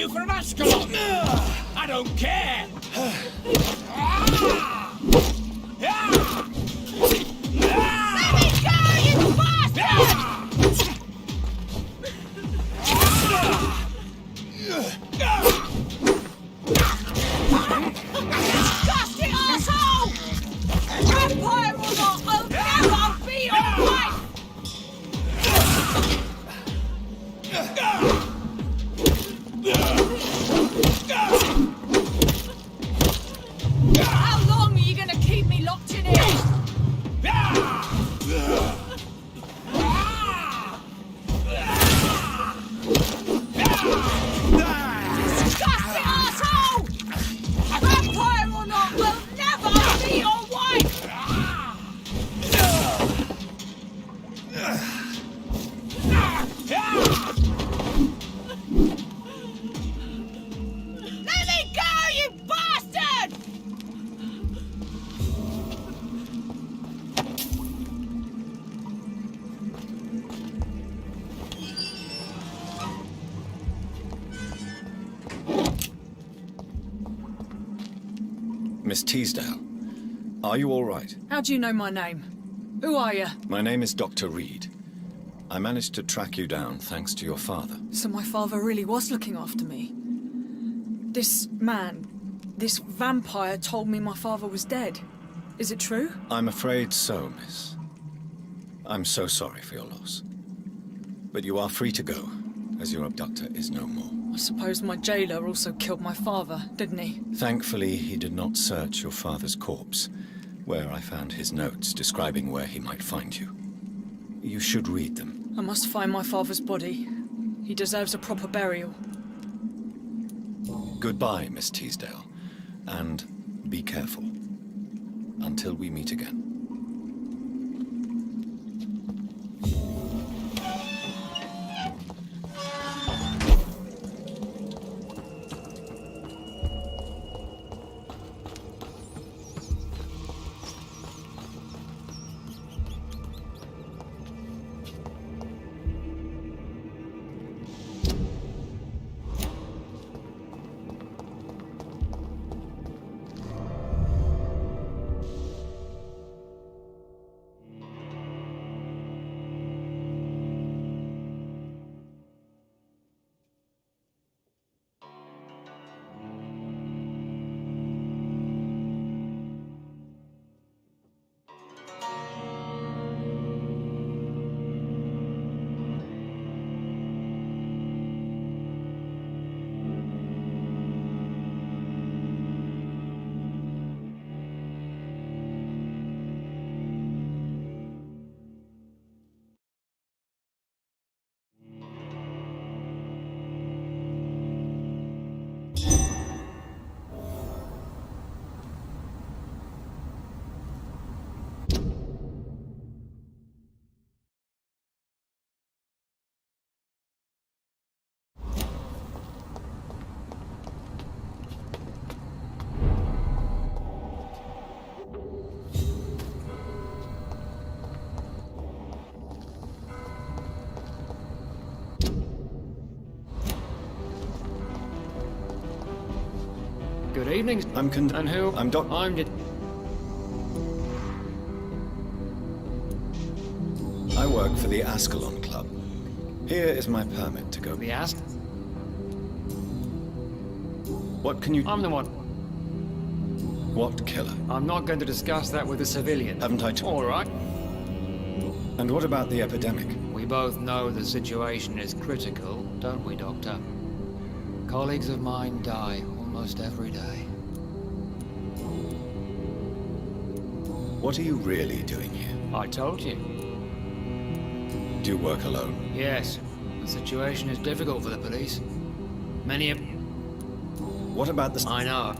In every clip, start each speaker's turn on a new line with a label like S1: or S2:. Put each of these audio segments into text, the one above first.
S1: you for an Ascalon! I don't care!
S2: Let me go, you bastard! Disgusting asshole! Vampire or not, I'll never be your wife! How long are you gonna keep me locked in here? Disgusting asshole! Vampire or not, will never be your wife! Let me go, you bastard!
S3: Miss Teasdale, are you all right?
S4: How do you know my name? Who are you?
S3: My name is Dr. Reed. I managed to track you down thanks to your father.
S4: So my father really was looking after me. This man, this vampire told me my father was dead. Is it true?
S3: I'm afraid so, miss. I'm so sorry for your loss. But you are free to go, as your abductor is no more.
S4: I suppose my jailer also killed my father, didn't he?
S3: Thankfully, he did not search your father's corpse, where I found his notes describing where he might find you. You should read them.
S4: I must find my father's body. He deserves a proper burial.
S3: Goodbye, Miss Teasdale, and be careful. Until we meet again.
S5: Good evening. And who?
S3: I'm Doc. I work for the Ascalon Club. Here is my permit to go.
S5: The Ask?
S3: What can you...
S5: I'm the one.
S3: What killer?
S5: I'm not going to discuss that with a civilian.
S3: Haven't I
S5: All right.
S3: And what about the epidemic?
S5: We both know the situation is critical, don't we, Doctor? Colleagues of mine die almost every day.
S3: What are you really doing here?
S5: I told you.
S3: Do you work alone?
S5: Yes. The situation is difficult for the police. Many of...
S3: What about the...
S5: I know.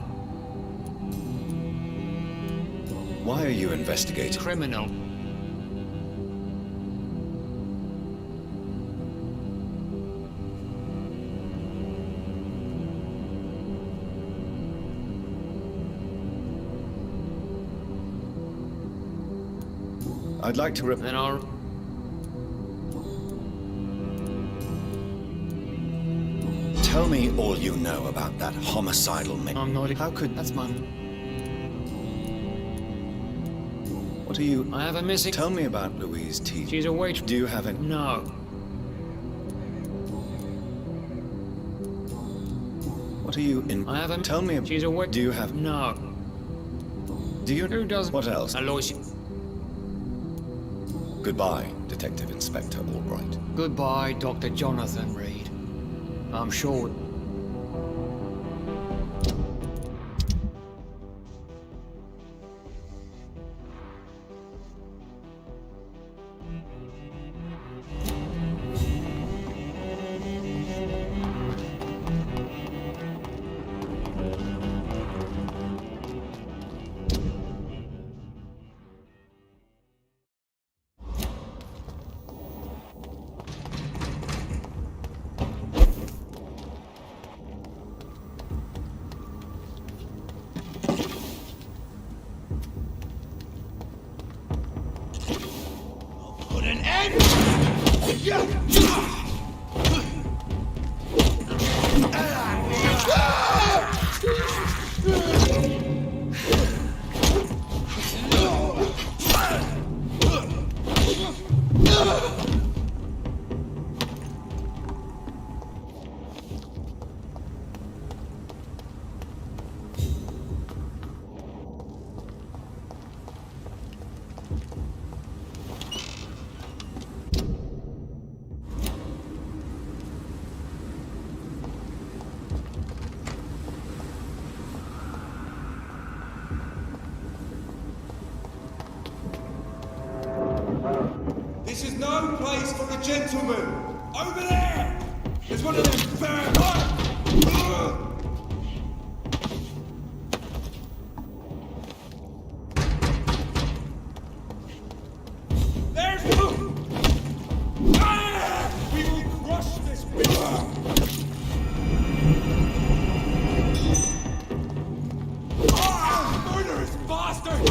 S3: Why are you investigating?
S5: Criminal.
S3: I'd like to
S5: Then I'll...
S3: Tell me all you know about that homicidal man.
S5: I'm not.
S3: How could...
S5: That's my.
S3: What are you...
S5: I have a missing.
S3: Tell me about Louise T.
S5: She's a waitress.
S3: Do you have any...
S5: No.
S3: What are you in...
S5: I have a.
S3: Tell me...
S5: She's a wait.
S3: Do you have...
S5: No.
S3: Do you...
S5: Who doesn't?
S3: What else?
S5: A lawyer.
S3: Goodbye, Detective Inspector Albright.
S5: Goodbye, Dr. Jonathan Reed. I'm sure.
S1: Put an end. This is no place for a gentleman. Over there! There's one of them vampires! There's... We will crush this bitch! Murderous bastard!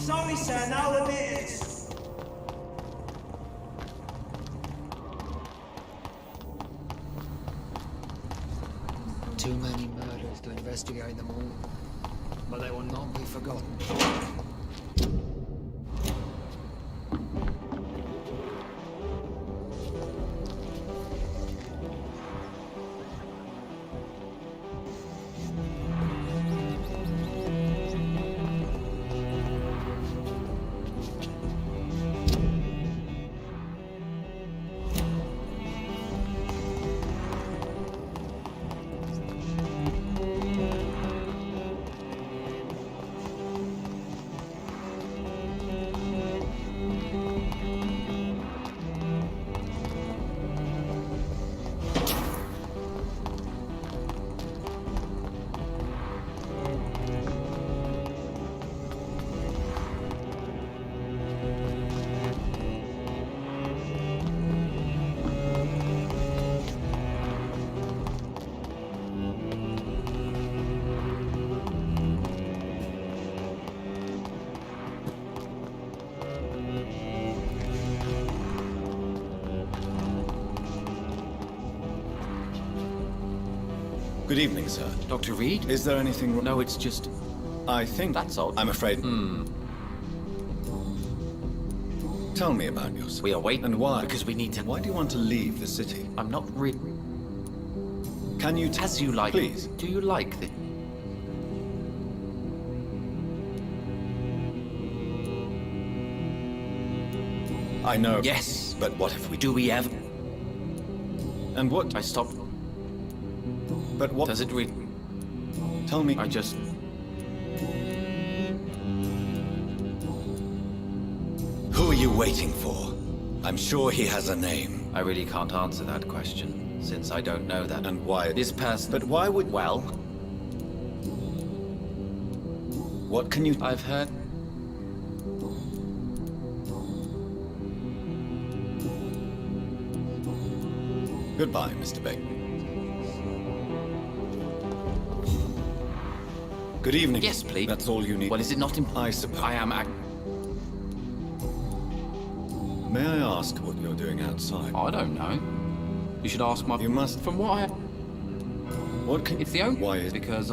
S6: Sorry, sir, no admittance.
S5: Too many murders to investigate them all, but they will not be forgotten.
S3: Good evening, sir.
S7: Dr. Reed?
S3: Is there anything wrong?
S7: No, it's just...
S3: I think...
S7: That's odd.
S3: I'm afraid... Tell me about yourself.
S7: We are waiting.
S3: And why?
S7: Because we need to...
S3: Why do you want to leave the city?
S7: I'm not re...
S3: Can you...
S7: As you like.
S3: Please.
S7: Do you like the...
S3: I know...
S7: Yes.
S3: But what if we...
S7: Do we ever...
S3: And what...
S7: I stopped...
S3: But what...
S7: Does it re...
S3: Tell me...
S7: I just...
S3: Who are you waiting for? I'm sure he has a name.
S7: I really can't answer that question, since I don't know that.
S3: And why...
S7: This person...
S3: But why would...
S7: Well...
S3: What can you...
S7: I've heard...
S3: Goodbye, Mr. Bateman. Good evening.
S7: Yes, please.
S3: That's all you need.
S7: Well, is it not important?
S3: I suppose.
S7: I am...
S3: May I ask what you're doing outside?
S7: I don't know. You should ask my...
S3: You must...
S7: From what I...
S3: What can...
S7: It's the only...
S3: Why is...
S7: Because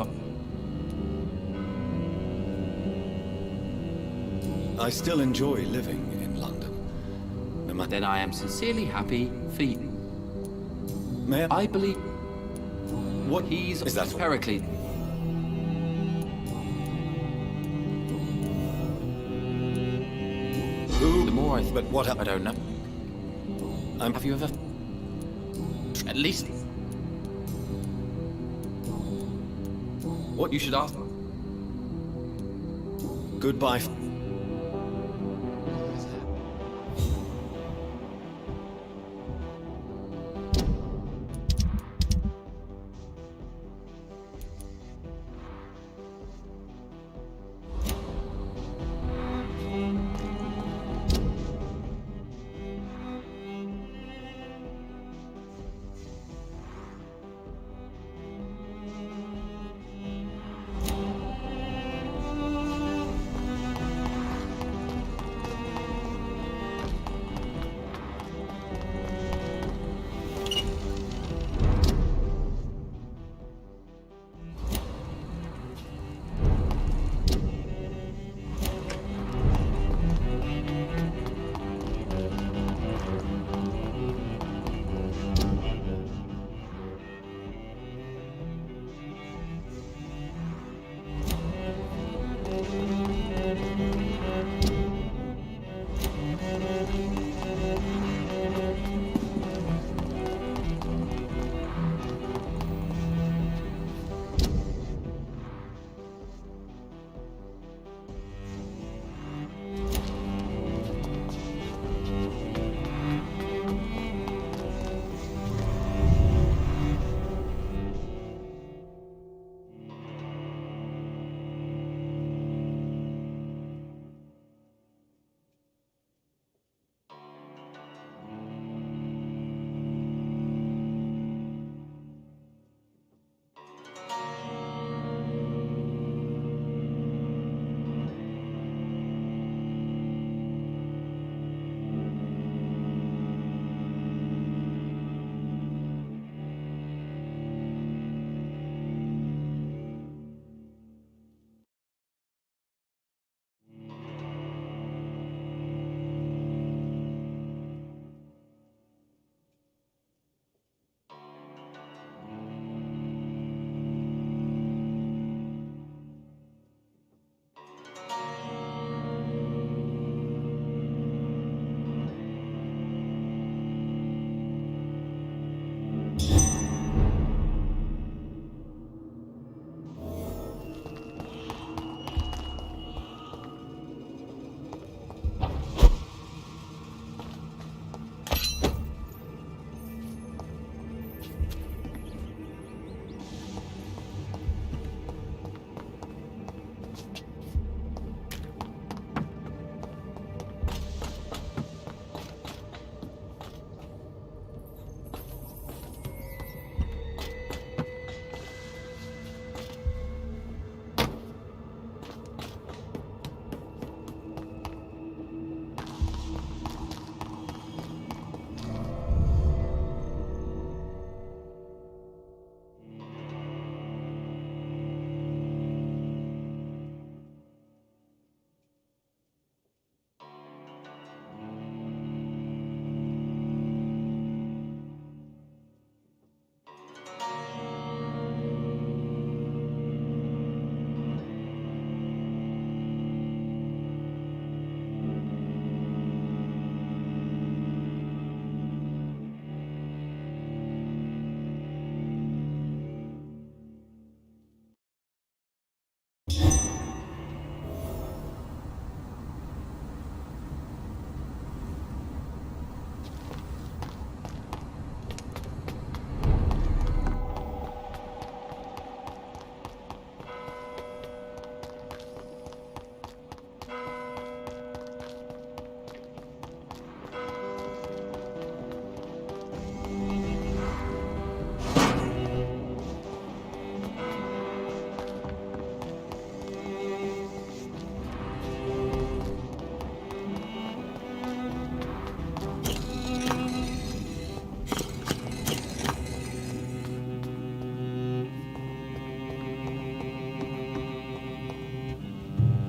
S3: I still enjoy living in London. No matter...
S7: Then I am sincerely happy for you.
S3: May I...
S7: I believe...
S3: What...
S7: He's...
S3: Is that...
S7: Pericles.
S3: Who...
S7: The more I...
S3: But what...
S7: I don't know. Have you ever... At least...
S3: What...
S7: You should ask...
S3: Goodbye.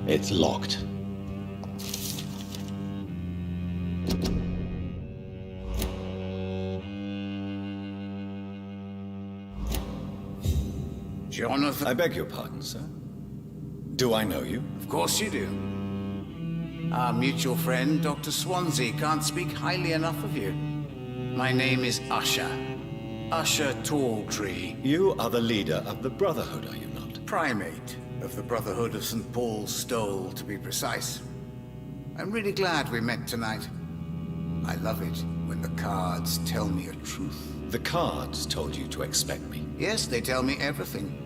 S3: It's locked.
S8: Jonathan?
S3: I beg your pardon, sir. Do I know you?
S8: Of course you do. Our mutual friend, Dr. Swansea, can't speak highly enough of you. My name is Usher. Usher Talltree.
S3: You are the leader of the Brotherhood, are you not?
S8: Primate of the Brotherhood of St. Paul's Stole, to be precise. I'm really glad we met tonight. I love it when the cards tell me a truth.
S3: The cards told you to expect me.
S8: Yes, they tell me everything.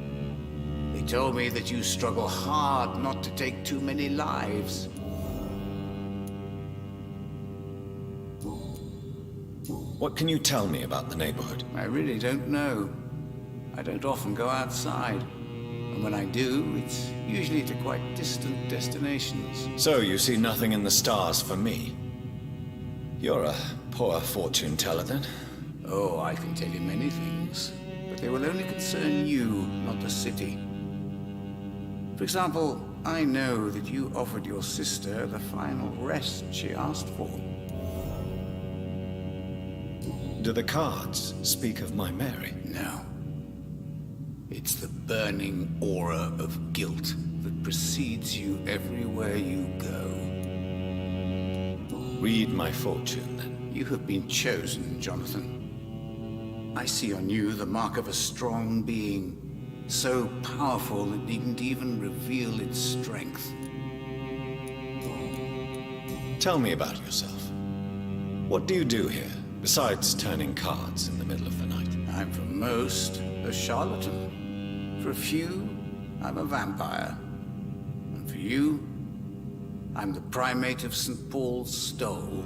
S8: They told me that you struggle hard not to take too many lives.
S3: What can you tell me about the neighborhood?
S8: I really don't know. I don't often go outside. And when I do, it's usually to quite distant destinations.
S3: So you see nothing in the stars for me? You're a poor fortune teller, then?
S8: Oh, I can tell you many things, but they will only concern you, not the city. For example, I know that you offered your sister the final rest she asked for.
S3: Do the cards speak of my Mary?
S8: No. It's the burning aura of guilt that precedes you everywhere you go.
S3: Read my fortune, then.
S8: You have been chosen, Jonathan. I see on you the mark of a strong being, so powerful it needn't even reveal its strength.
S3: Tell me about yourself. What do you do here, besides turning cards in the middle of the night?
S8: I'm for most a charlatan. For a few, I'm a vampire. And for you, I'm the primate of St. Paul's Stole.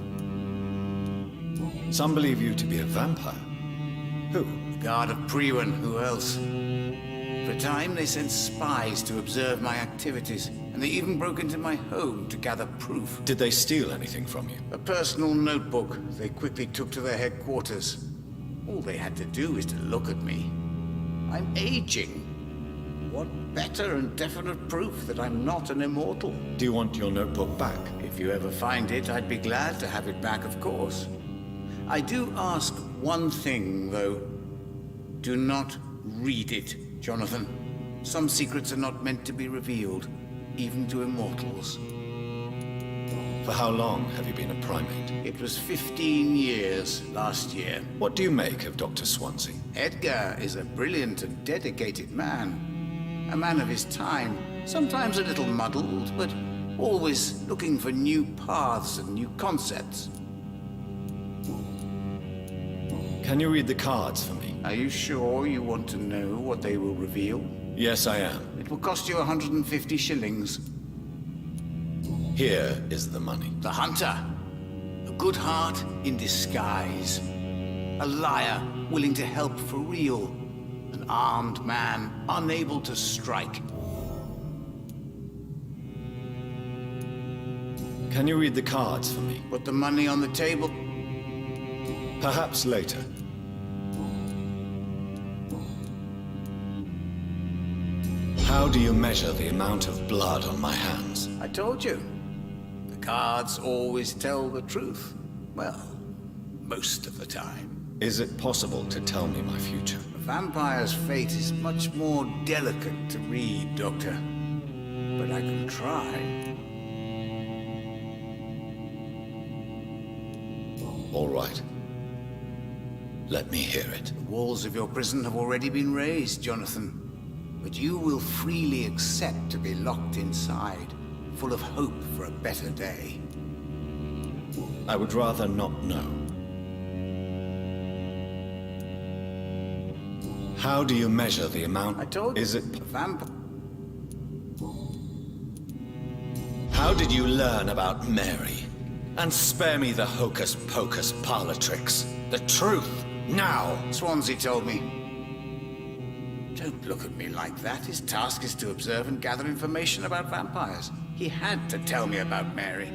S3: Some believe you to be a vampire. Who?
S8: The Guard of Priwen, who else? For a time, they sent spies to observe my activities, and they even broke into my home to gather proof.
S3: Did they steal anything from you?
S8: A personal notebook they quickly took to their headquarters. All they had to do is to look at me. I'm aging. What better and definite proof that I'm not an immortal?
S3: Do you want your notebook back?
S8: If you ever find it, I'd be glad to have it back, of course. I do ask one thing, though. Do not read it, Jonathan. Some secrets are not meant to be revealed, even to immortals.
S3: For how long have you been a primate?
S8: It was 15 years last year.
S3: What do you make of Dr. Swansea?
S8: Edgar is a brilliant and dedicated man. A man of his time, sometimes a little muddled, but always looking for new paths and new concepts.
S3: Can you read the cards for me?
S8: Are you sure you want to know what they will reveal?
S3: Yes, I am.
S8: It will cost you 150 shillings.
S3: Here is the money.
S8: The hunter. A good heart in disguise. A liar willing to help for real. An armed man unable to strike.
S3: Can you read the cards for me?
S8: Put the money on the table.
S3: Perhaps later. How do you measure the amount of blood on my hands?
S8: I told you. The cards always tell the truth. Well, most of the time.
S3: Is it possible to tell me my future?
S8: A vampire's fate is much more delicate to read, Doctor. But I can try.
S3: All right. Let me hear it.
S8: The walls of your prison have already been raised, Jonathan. But you will freely accept to be locked inside, full of hope for a better day.
S3: I would rather not know. How do you measure the amount?
S8: I told you.
S3: Is it...
S8: A vampire?
S3: How did you learn about Mary? And spare me the hocus-pocus parlor tricks. The truth, now!
S8: Swansea told me. Don't look at me like that. His task is to observe and gather information about vampires. He had to tell me about Mary.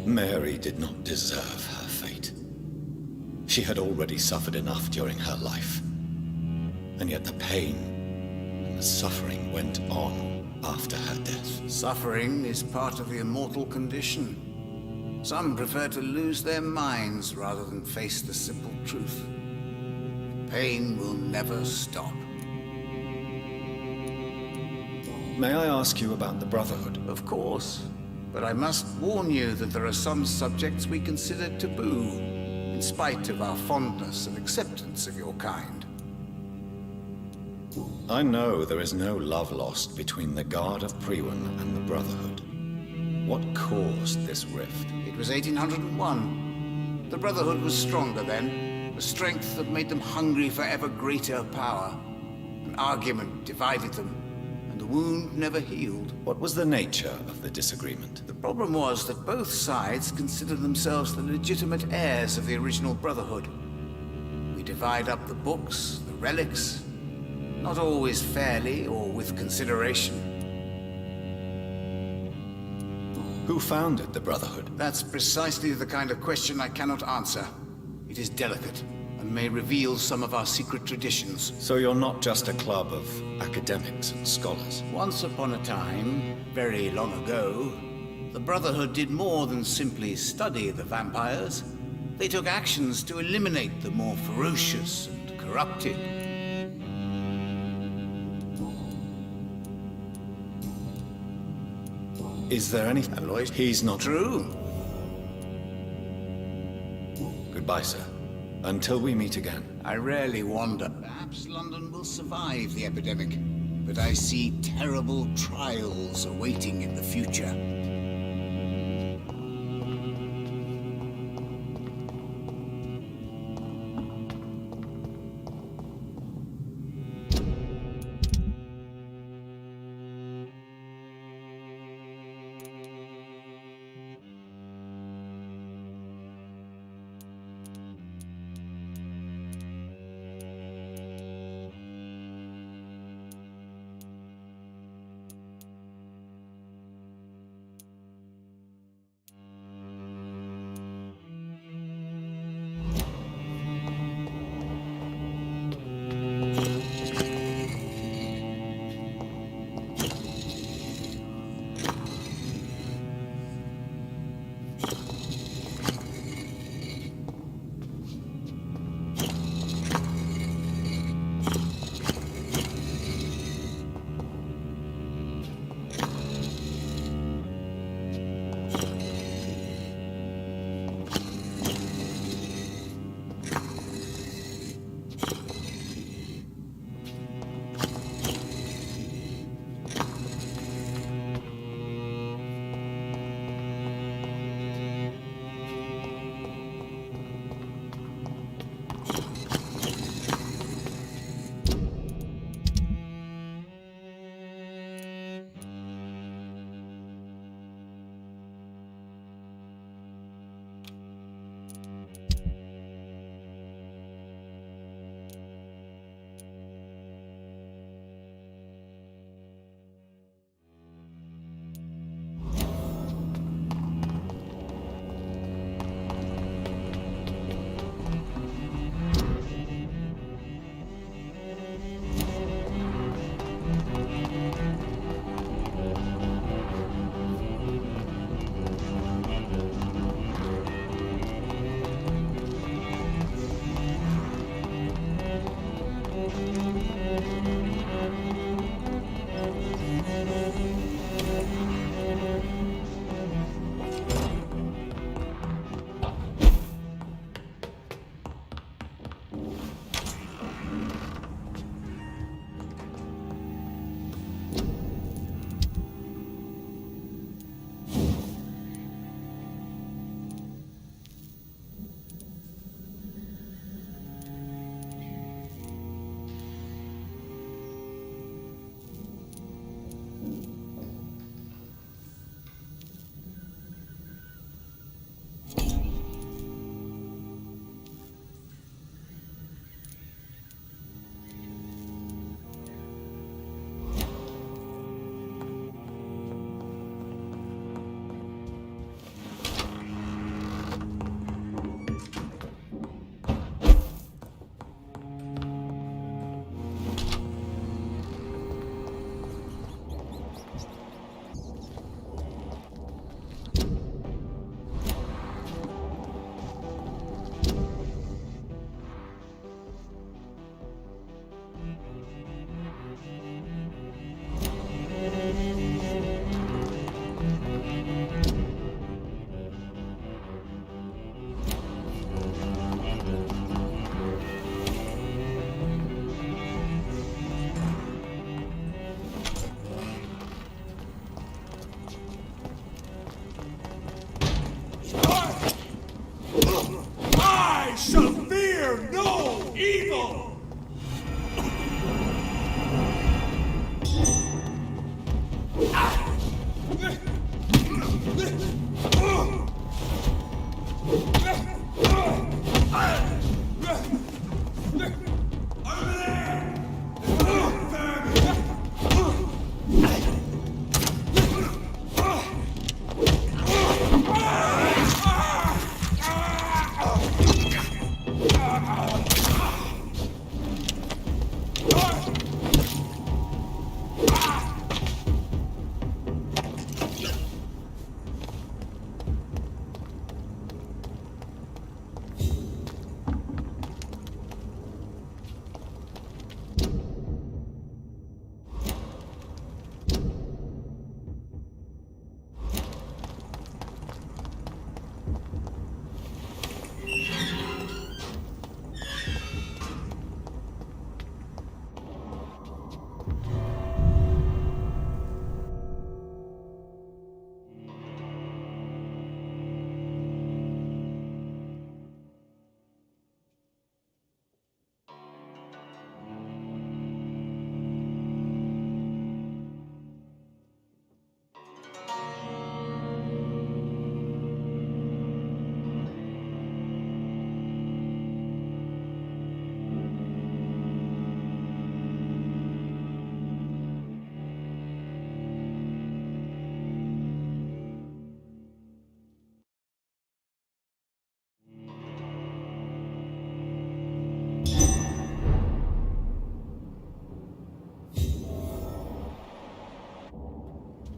S3: Mary did not deserve her fate. She had already suffered enough during her life. And yet the pain and the suffering went on after her death.
S8: Suffering is part of the immortal condition. Some prefer to lose their minds rather than face the simple truth. Pain will never stop.
S3: May I ask you about the Brotherhood?
S8: Of course. But I must warn you that there are some subjects we consider taboo, in spite of our fondness and acceptance of your kind.
S3: I know there is no love lost between the Guard of Priwen and the Brotherhood. What caused this rift?
S8: It was 1801. The Brotherhood was stronger then, a strength that made them hungry for ever greater power. An argument divided them, and the wound never healed.
S3: What was the nature of the disagreement?
S8: The problem was that both sides considered themselves the legitimate heirs of the original Brotherhood. We divide up the books, the relics, not always fairly or with consideration.
S3: Who founded the Brotherhood?
S8: That's precisely the kind of question I cannot answer. It is delicate, and may reveal some of our secret traditions.
S3: So you're not just a club of academics and scholars?
S8: Once upon a time, very long ago, the Brotherhood did more than simply study the vampires. They took actions to eliminate the more ferocious and corrupted.
S3: Is there any...
S8: Alois?
S3: He's not...
S8: True.
S3: Goodbye, sir. Until we meet again.
S8: I rarely wander. Perhaps London will survive the epidemic, but I see terrible trials awaiting in the future.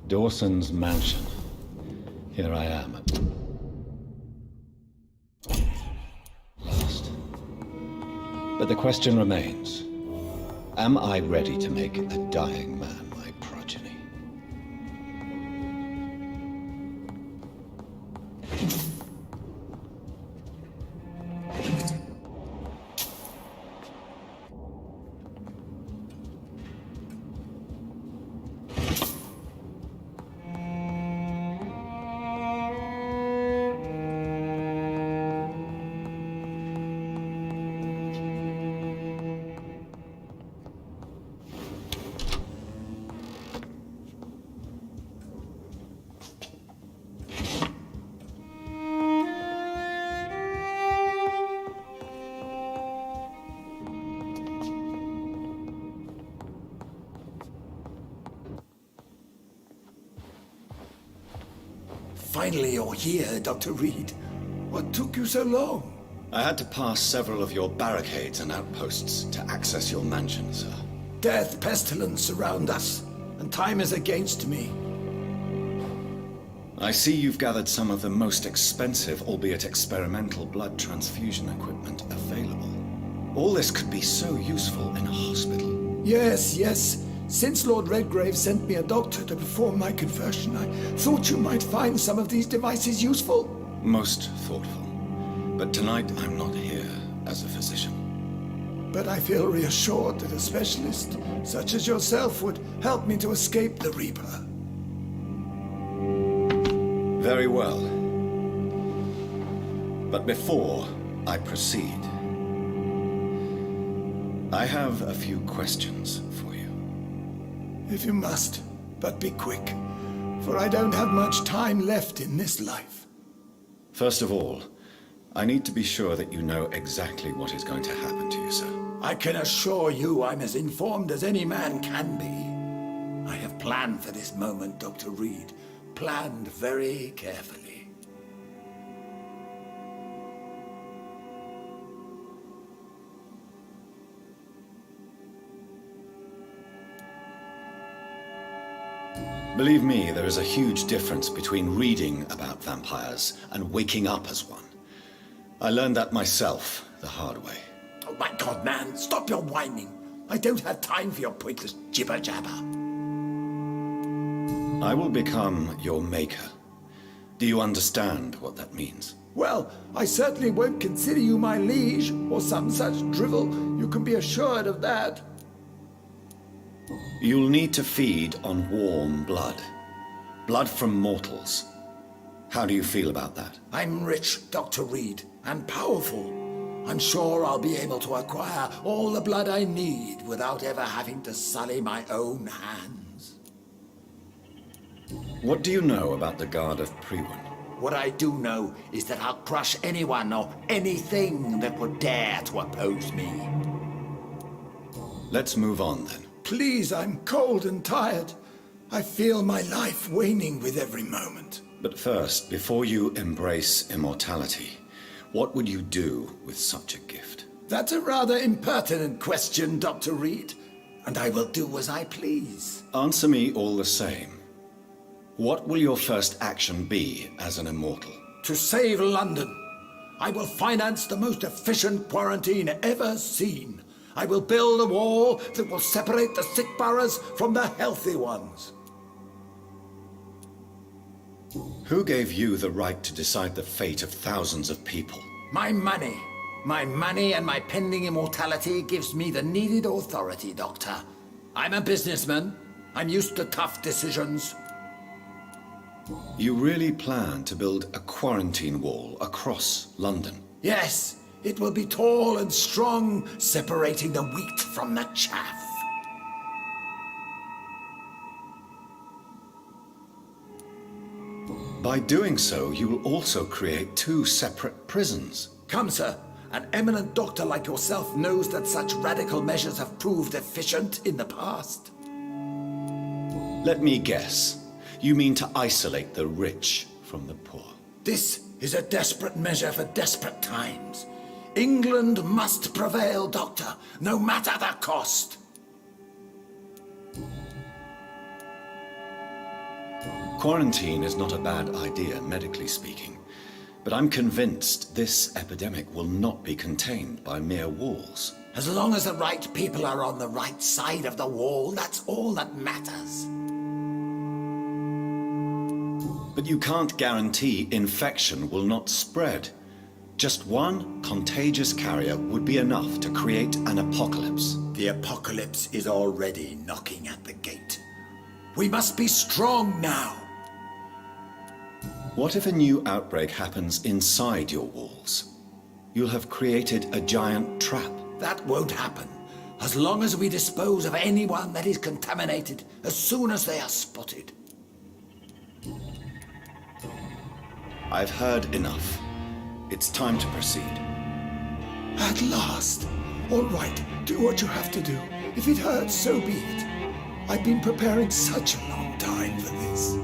S3: Dawson's mansion. Here I am. Last. But the question remains. Am I ready to make a dying man my progeny?
S1: Finally, you're here, Dr. Reed. What took you so long?
S3: I had to pass several of your barricades and outposts to access your mansion, sir.
S1: Death, pestilence surround us, and time is against me.
S3: I see you've gathered some of the most expensive, albeit experimental, blood transfusion equipment available. All this could be so useful in a hospital.
S1: Yes, yes. Since Lord Redgrave sent me a doctor to perform my conversion, I thought you might find some of these devices useful.
S3: Most thoughtful. But tonight I'm not here as a physician.
S1: But I feel reassured that a specialist such as yourself would help me to escape the Reaper.
S3: Very well. But before I proceed, I have a few questions for you.
S1: If you must, but be quick, for I don't have much time left in this life.
S3: First of all, I need to be sure that you know exactly what is going to happen to you, sir.
S1: I can assure you I'm as informed as any man can be. I have planned for this moment, Dr. Reed. Planned very carefully.
S3: Believe me, there is a huge difference between reading about vampires and waking up as one. I learned that myself the hard way.
S1: Oh my God, man, stop your whining. I don't have time for your pointless jibber-jabber.
S3: I will become your maker. Do you understand what that means?
S1: Well, I certainly won't consider you my liege, or some such drivel. You can be assured of that.
S3: You'll need to feed on warm blood. Blood from mortals. How do you feel about that?
S1: I'm rich, Dr. Reed, and powerful. I'm sure I'll be able to acquire all the blood I need without ever having to sully my own hands.
S3: What do you know about the Guard of Priwen?
S1: What I do know is that I'll crush anyone or anything that would dare to oppose me.
S3: Let's move on then.
S1: Please, I'm cold and tired. I feel my life waning with every moment.
S3: But first, before you embrace immortality, what would you do with such a gift?
S1: That's a rather impertinent question, Dr. Reed, and I will do as I please.
S3: Answer me all the same. What will your first action be as an immortal?
S1: To save London, I will finance the most efficient quarantine ever seen. I will build a wall that will separate the sick boroughs from the healthy ones.
S3: Who gave you the right to decide the fate of thousands of people?
S1: My money. My money and my pending immortality gives me the needed authority, Doctor. I'm a businessman. I'm used to tough decisions.
S3: You really plan to build a quarantine wall across London?
S1: Yes, it will be tall and strong, separating the wheat from the chaff.
S3: By doing so, you will also create 2 separate prisons.
S1: Come, sir. An eminent doctor like yourself knows that such radical measures have proved efficient in the past.
S3: Let me guess. You mean to isolate the rich from the poor?
S1: This is a desperate measure for desperate times. England must prevail, Doctor, no matter the cost.
S3: Quarantine is not a bad idea, medically speaking. But I'm convinced this epidemic will not be contained by mere walls.
S1: As long as the right people are on the right side of the wall, that's all that matters.
S3: But you can't guarantee infection will not spread. Just one contagious carrier would be enough to create an apocalypse.
S1: The apocalypse is already knocking at the gate. We must be strong now.
S3: What if a new outbreak happens inside your walls? You'll have created a giant trap.
S1: That won't happen, as long as we dispose of anyone that is contaminated as soon as they are spotted.
S3: I've heard enough. It's time to proceed.
S1: At last. All right, do what you have to do. If it hurts, so be it. I've been preparing such a long time for this.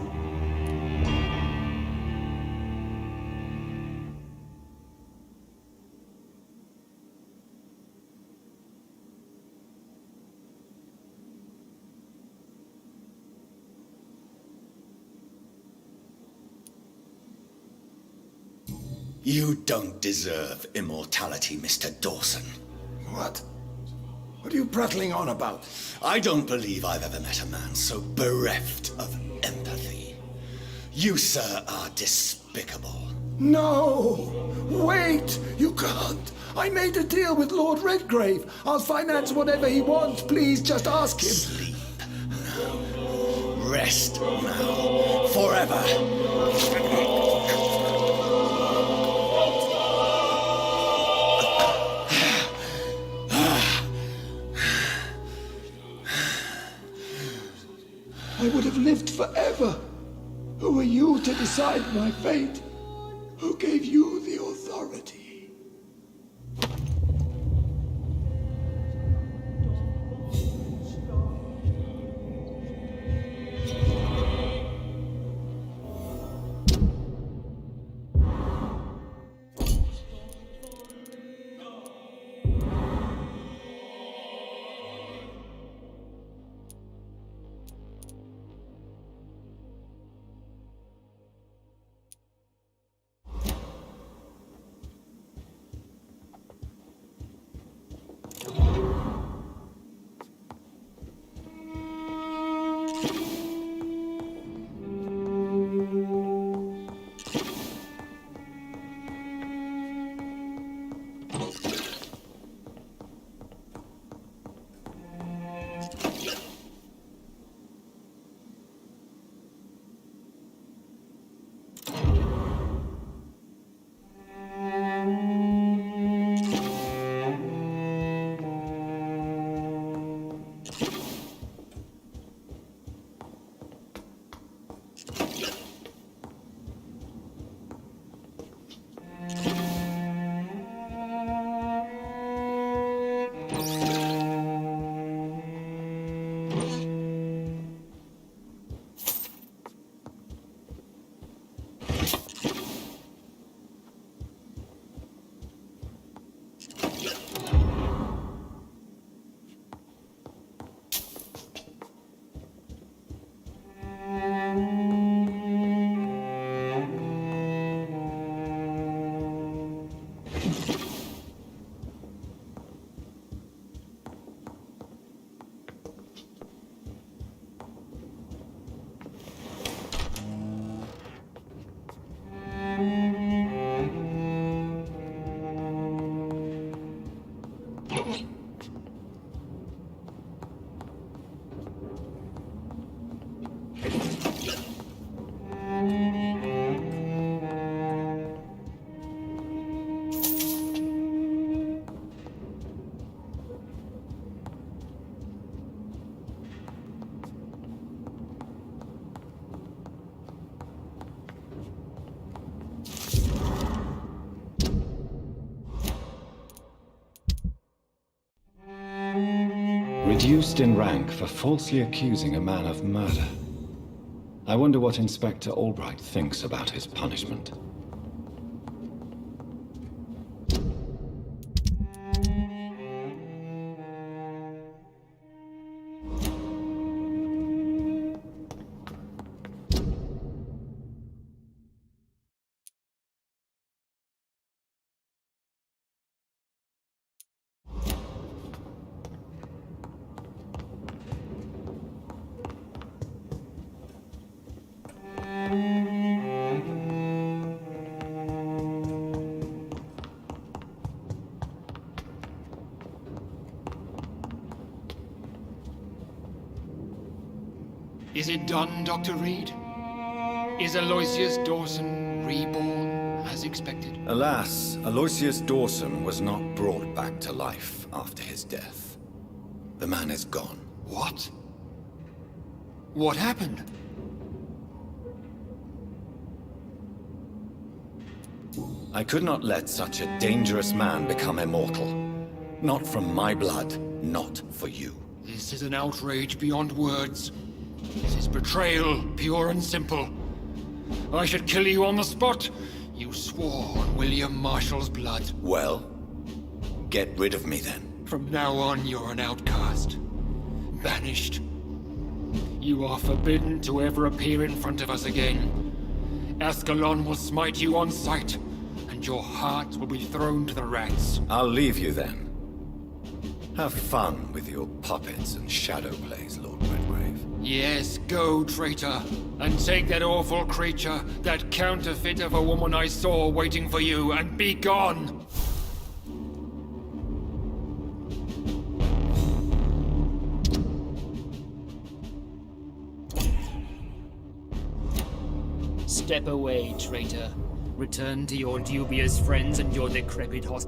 S3: You don't deserve immortality, Mr. Dawson.
S1: What? What are you prattling on about?
S3: I don't believe I've ever met a man so bereft of empathy. You, sir, are despicable.
S1: No! Wait! You can't! I made a deal with Lord Redgrave. I'll finance whatever he wants. Please, just ask him.
S3: Sleep now. Rest now. Forever.
S1: I would have lived forever. Who are you to decide my fate? Who gave you the authority?
S3: Reduced in rank for falsely accusing a man of murder. I wonder what Inspector Albright thinks about his punishment.
S5: Is it done, Dr. Reed? Is Aloysius Dawson reborn as expected?
S3: Alas, Aloysius Dawson was not brought back to life after his death. The man is gone.
S5: What? What happened?
S3: I could not let such a dangerous man become immortal. Not from my blood, not for you.
S5: This is an outrage beyond words. This is betrayal, pure and simple. I should kill you on the spot. You swore on William Marshall's blood.
S3: Well, get rid of me then.
S5: From now on, you're an outcast. Banished. You are forbidden to ever appear in front of us again. Ascalon will smite you on sight, and your heart will be thrown to the rats.
S3: I'll leave you then. Have fun with your puppets and shadow plays, Lord Redgrave.
S5: Yes, go, traitor, and take that awful creature, that counterfeit of a woman I saw waiting for you, and be gone!
S9: Step away, traitor. Return to your dubious friends and your decrepit host.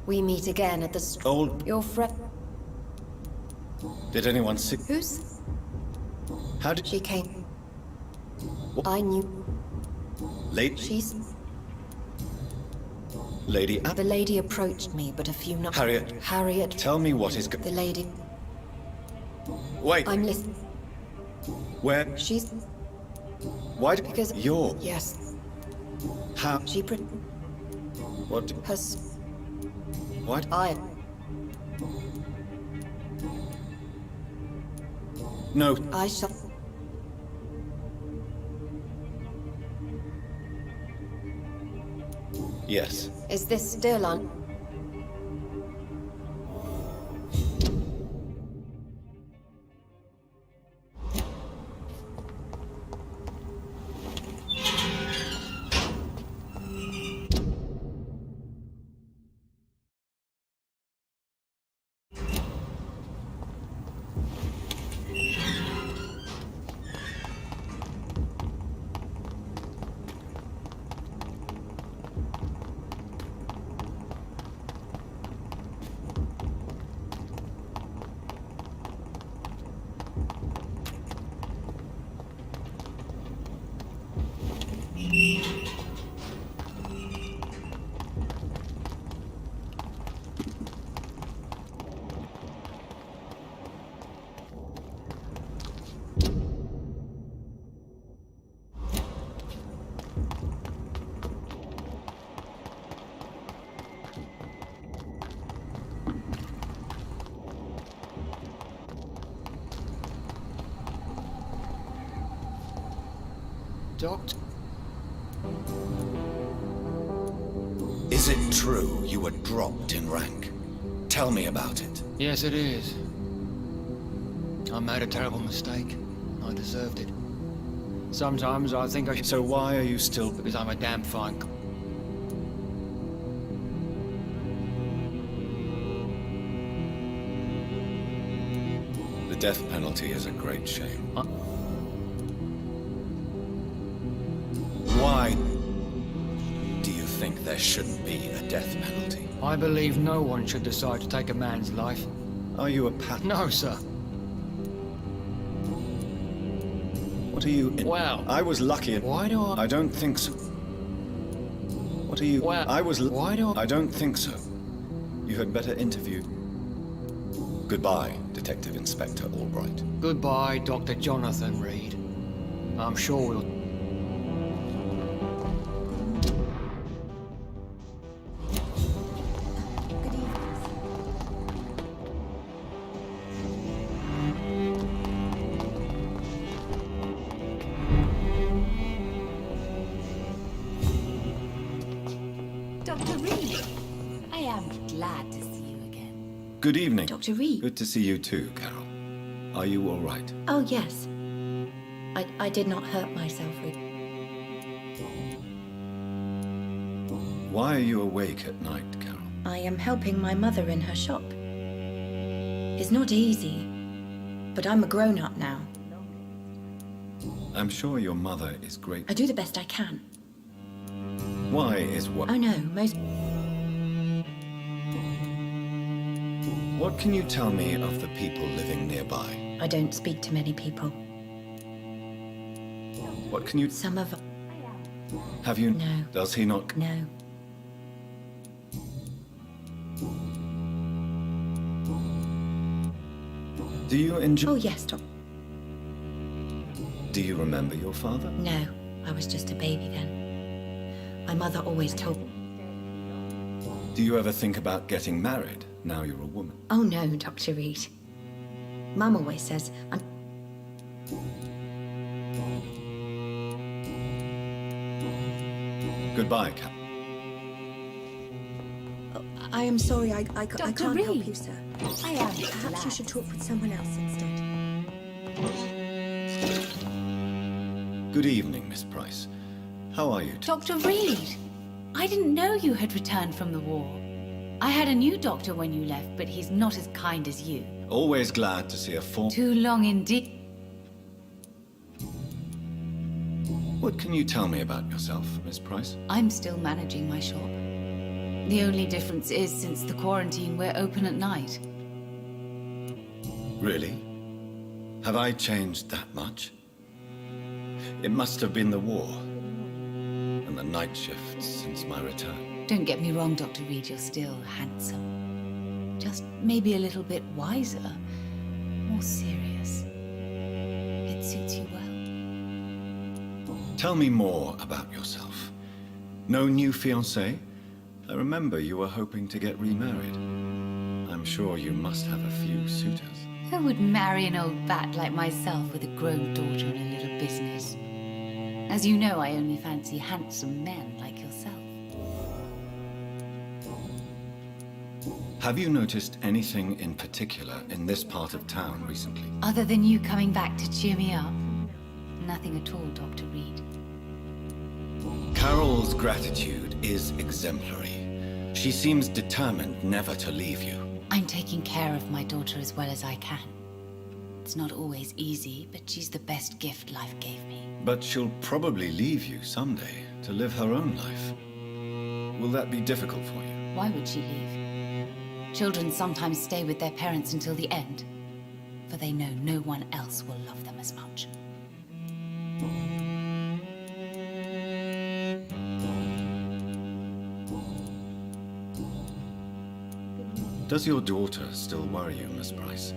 S10: We meet again at the
S3: Old...
S10: Your friend...
S3: Did anyone see...
S10: Who's...
S3: How did...
S10: She came.
S3: What?
S10: I knew...
S3: Lady...
S10: She's...
S3: Lady...
S10: The lady approached me, but a few not...
S3: Harriet...
S10: Harriet...
S3: Tell me what is...
S10: The lady...
S3: Wait...
S10: I'm listening.
S3: Where...
S10: She's...
S3: Why...
S10: Because...
S3: You're...
S10: Yes.
S3: How...
S10: She...
S3: What...
S10: Has...
S3: What?
S10: I...
S3: No.
S10: I shall...
S3: Yes.
S10: Is this still on?
S5: Doctor?
S3: Is it true you were dropped in rank? Tell me about it.
S5: Yes, it is. I made a terrible mistake. I deserved it. Sometimes I think I should...
S3: So why are you still...
S5: Because I'm a damn fine...
S3: The death penalty is a great shame. Why do you think there shouldn't be a death penalty?
S5: I believe no one should decide to take a man's life.
S3: Are you a pat...
S5: No, sir.
S3: What are you in?
S7: Well,
S3: I was lucky in...
S7: why do I...
S3: I don't think so. What are you...
S7: Well,
S3: I was...
S7: why do
S3: I don't think so. You had better interview... Goodbye, Detective Inspector Albright.
S7: Goodbye, Dr. Jonathan Reed. I'm sure we'll...
S11: Dr. Reed, I am glad to see you again.
S3: Good evening.
S11: Dr. Reed.
S3: Good to see you too, Carol. Are you all right?
S11: Oh, yes. I did not hurt myself with...
S3: Why are you awake at night, Carol?
S11: I am helping my mother in her shop. It's not easy, but I'm a grown-up now.
S3: I'm sure your mother is great.
S11: I do the best I can.
S3: Why is what...
S11: Oh no, most...
S3: What can you tell me of the people living nearby?
S11: I don't speak to many people.
S3: What can you...
S11: Some of...
S3: Have you...
S11: No.
S3: Does he not...
S11: No.
S3: Do you enjoy...
S11: Oh yes, Doc.
S3: Do you remember your father?
S11: No, I was just a baby then. My mother always told...
S3: Do you ever think about getting married, now you're a woman?
S11: Oh no, Dr. Reed. Mum always says I'm...
S3: Goodbye, Cap.
S12: I am sorry, I can't help
S11: Reed.
S12: you, sir.
S11: I am
S12: Perhaps you should talk with someone else instead.
S3: Good evening, Miss Price. How are you?
S13: Dr. Reed, I didn't know you had returned from the war. I had a new doctor when you left, but he's not as kind as you.
S3: Always glad to see a form...
S13: Too long indeed.
S3: What can you tell me about yourself, Miss Price?
S13: I'm still managing my shop. The only difference is, since the quarantine, we're open at night.
S3: Really? Have I changed that much? It must have been the war and the night shifts since my return.
S13: Don't get me wrong, Dr. Reed, you're still handsome. Just maybe a little bit wiser, more serious. It suits you well.
S3: Tell me more about yourself. No new fiancé? I remember you were hoping to get remarried. I'm sure you must have a few suitors.
S13: Who would marry an old bat like myself with a grown daughter and a little business? As you know, I only fancy handsome men like yourself.
S3: Have you noticed anything in particular in this part of town recently?
S13: Other than you coming back to cheer me up? Nothing at all, Dr. Reed.
S3: Carol's gratitude is exemplary. She seems determined never to leave you.
S13: I'm taking care of my daughter as well as I can. It's not always easy, but she's the best gift life gave me.
S3: But she'll probably leave you someday to live her own life. Will that be difficult for you?
S13: Why would she leave? Children sometimes stay with their parents until the end, for they know no one else will love them as much.
S3: Does your daughter still worry you, Miss Price?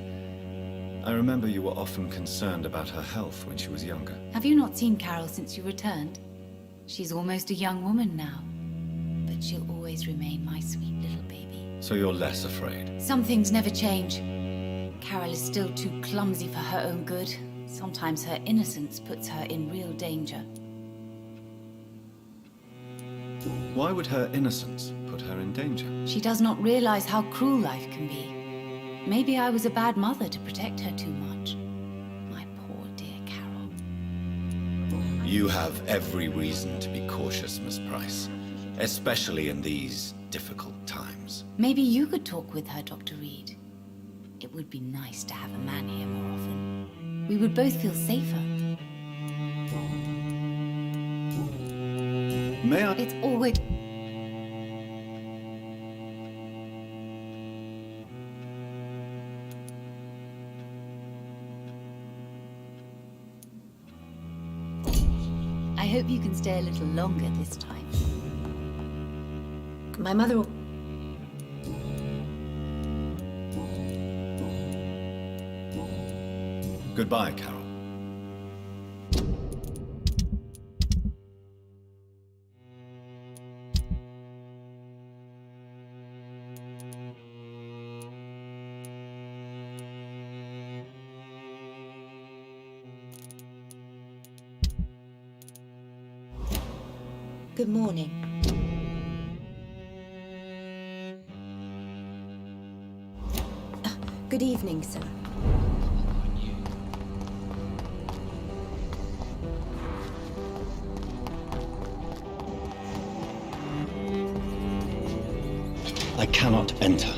S3: I remember you were often concerned about her health when she was younger.
S13: Have you not seen Carol since you returned? She's almost a young woman now, but she'll always remain my sweet little baby.
S3: So you're less afraid?
S13: Some things never change. Carol is still too clumsy for her own good. Sometimes her innocence puts her in real danger.
S3: Why would her innocence put her in danger?
S13: She does not realize how cruel life can be. Maybe I was a bad mother to protect her too much. My poor dear Carol.
S3: You have every reason to be cautious, Miss Price. Especially in these difficult times.
S13: Maybe you could talk with her, Dr. Reed. It would be nice to have a man here more often. We would both feel safer.
S3: May I?
S13: It's always... Hope you can stay a little longer this time.
S11: My mother will...
S3: Goodbye, Carol.
S11: Good morning. Good evening, sir.
S3: I cannot enter.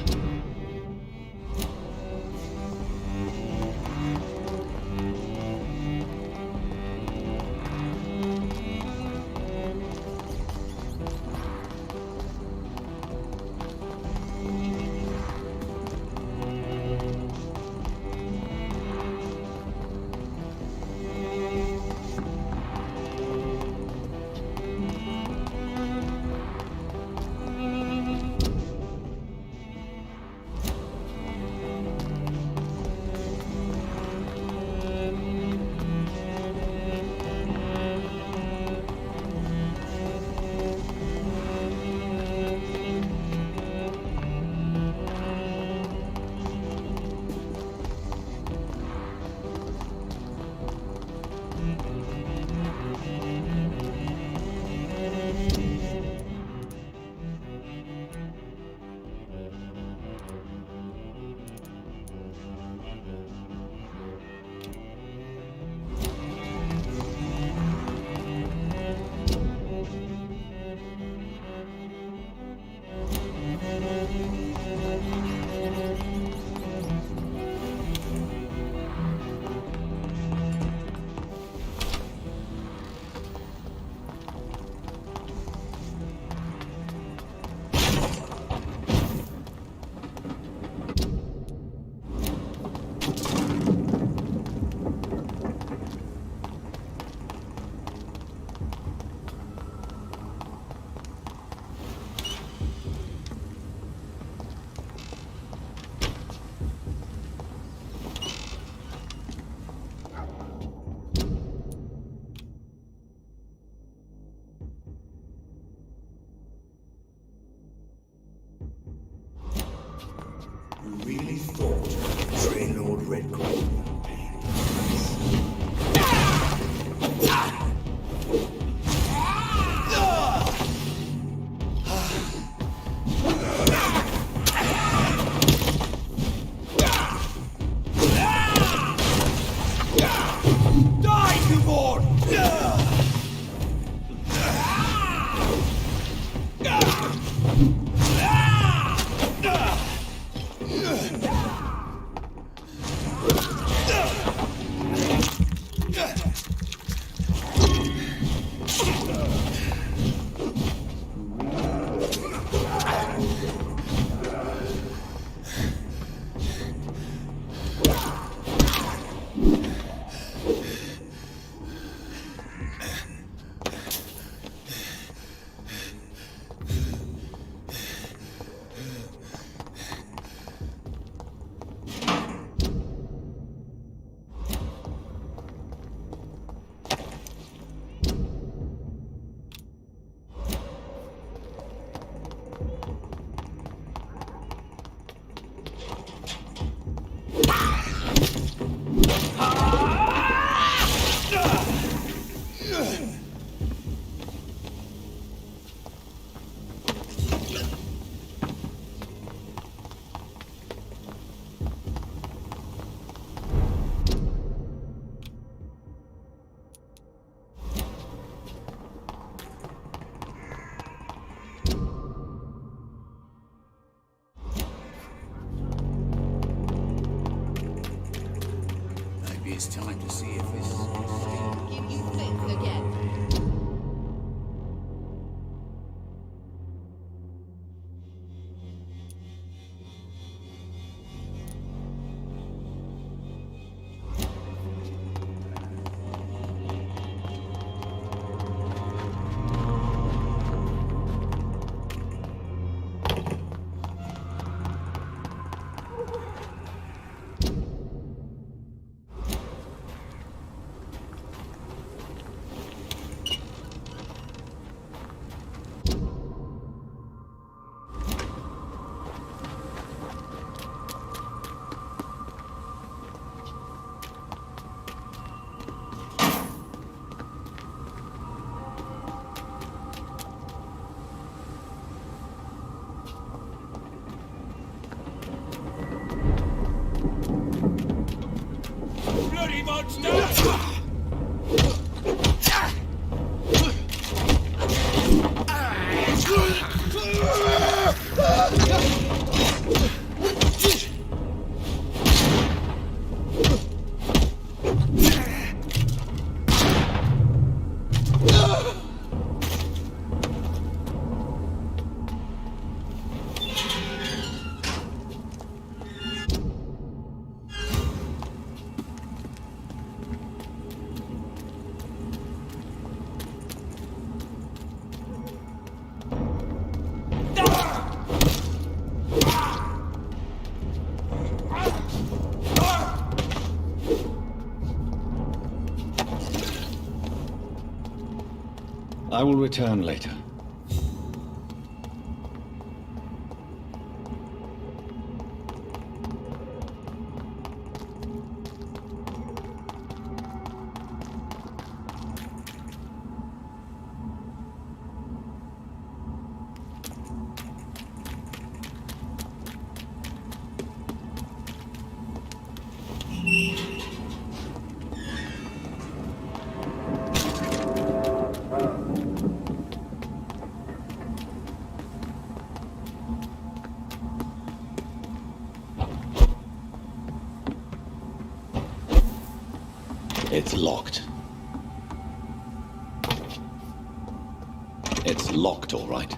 S1: You really thought Grey Lord Redcross would pay any
S6: Die, newborn!
S3: I will return later. It's locked. It's locked, all right.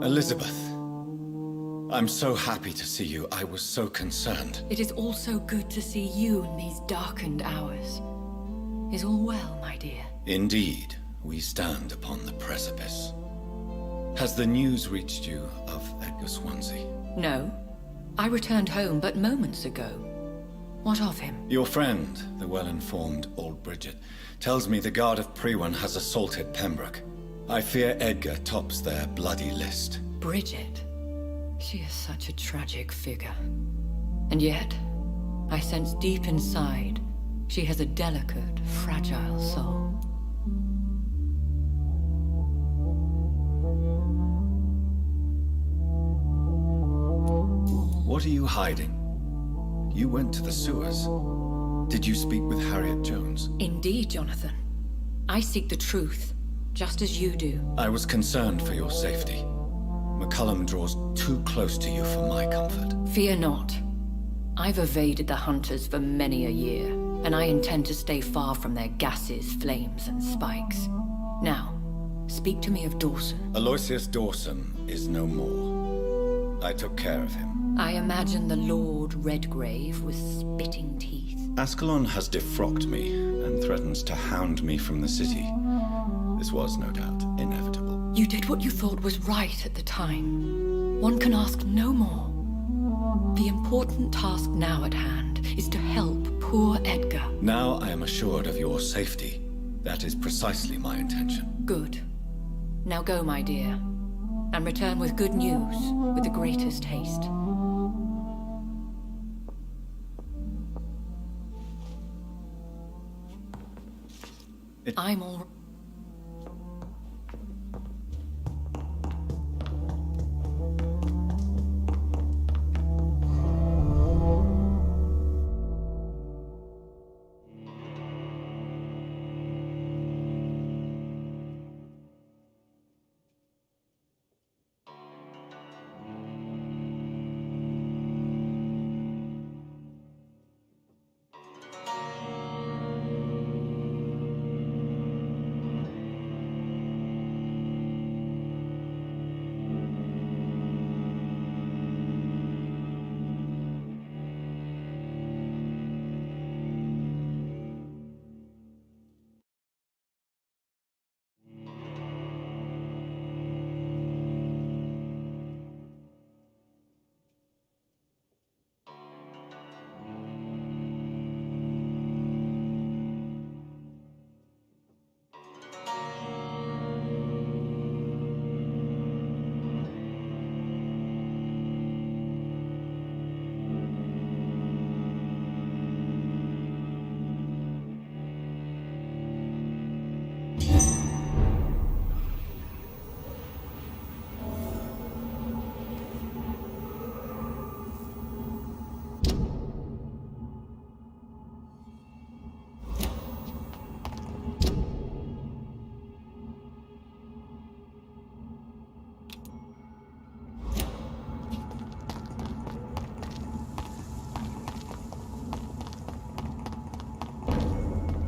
S3: Elizabeth, I'm so happy to see you. I was so concerned.
S13: It is also good to see you in these darkened hours. Is all well, my dear?
S3: Indeed, we stand upon the precipice. Has the news reached you of Edgar Swansea?
S13: No. I returned home but moments ago. What of him?
S3: Your friend, the well-informed old Bridget, tells me the Guard of Priwen has assaulted Pembroke. I fear Edgar tops their bloody list.
S13: Bridget? She is such a tragic figure. And yet, I sense deep inside, she has a delicate, fragile soul.
S3: What are you hiding? You went to the sewers. Did you speak with Harriet Jones?
S13: Indeed, Jonathan. I seek the truth, just as you do.
S3: I was concerned for your safety. McCullum draws too close to you for my comfort.
S13: Fear not. I've evaded the hunters for many a year, and I intend to stay far from their gases, flames, and spikes. Now, speak to me of Dawson.
S3: Aloysius Dawson is no more. I took care of him.
S13: I imagine the Lord Redgrave with spitting teeth.
S3: Ascalon has defrocked me and threatens to hound me from the city. This was, no doubt, inevitable.
S13: You did what you thought was right at the time. One can ask no more. The important task now at hand is to help poor Edgar.
S3: Now I am assured of your safety. That is precisely my intention.
S13: Good. Now go, my dear, and return with good news with the greatest haste. I'm all...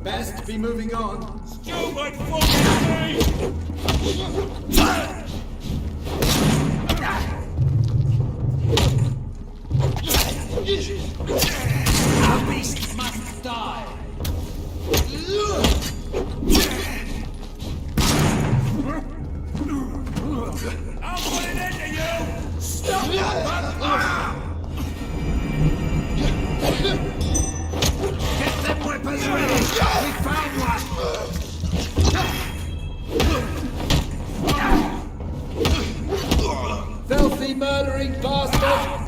S1: Best be moving on.
S6: Stupid fucking
S1: Our beast must die.
S6: I'll put an end to you!
S1: Stop that! Get them weapons ready! We found one! Filthy murdering bastard!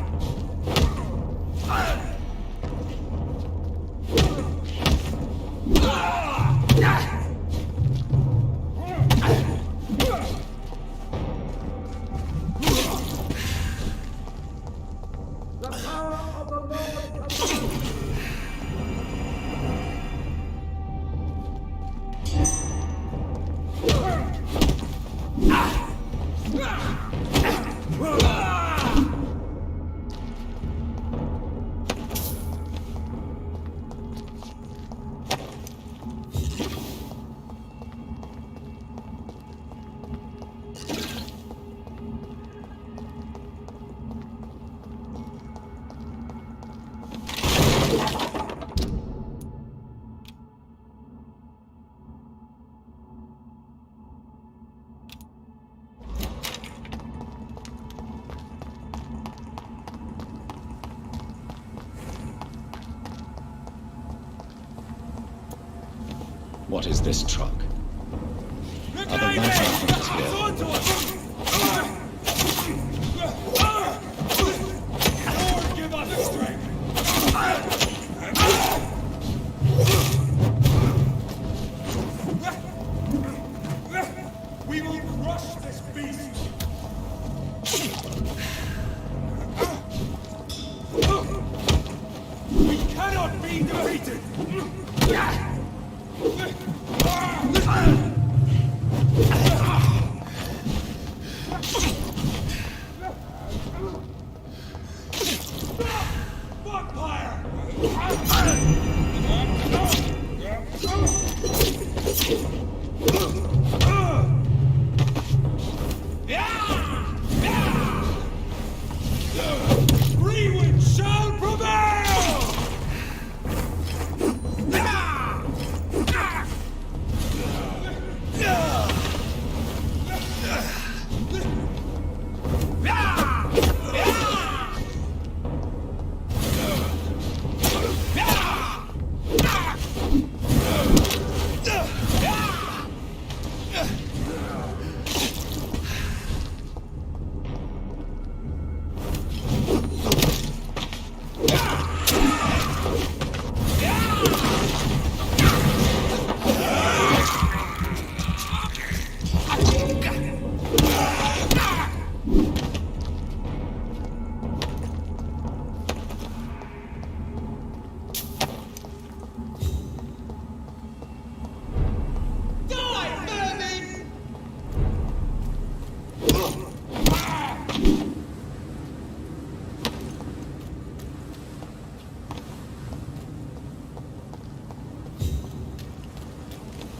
S3: What is this truck? Are the lights here?
S6: Lord, give us strength! We will crush this beast! We cannot be defeated! Rewind shall prevail!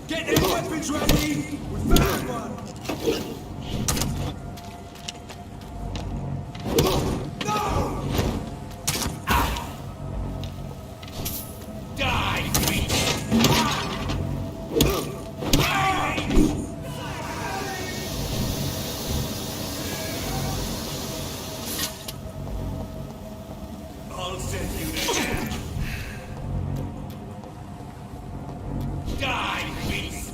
S6: Get their weapons ready! We found one! No! Die, I'll send you to hell! Die, beast!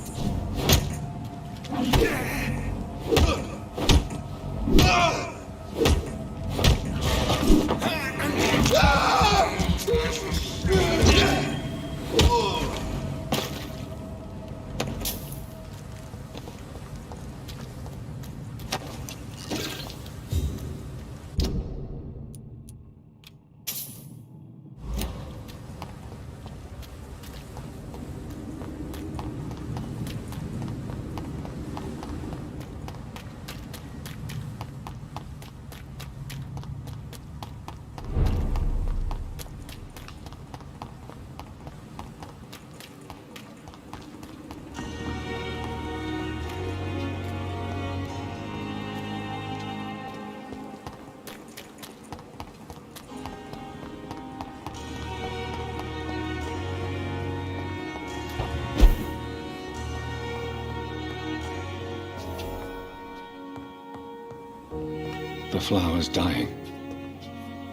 S3: The flower's dying.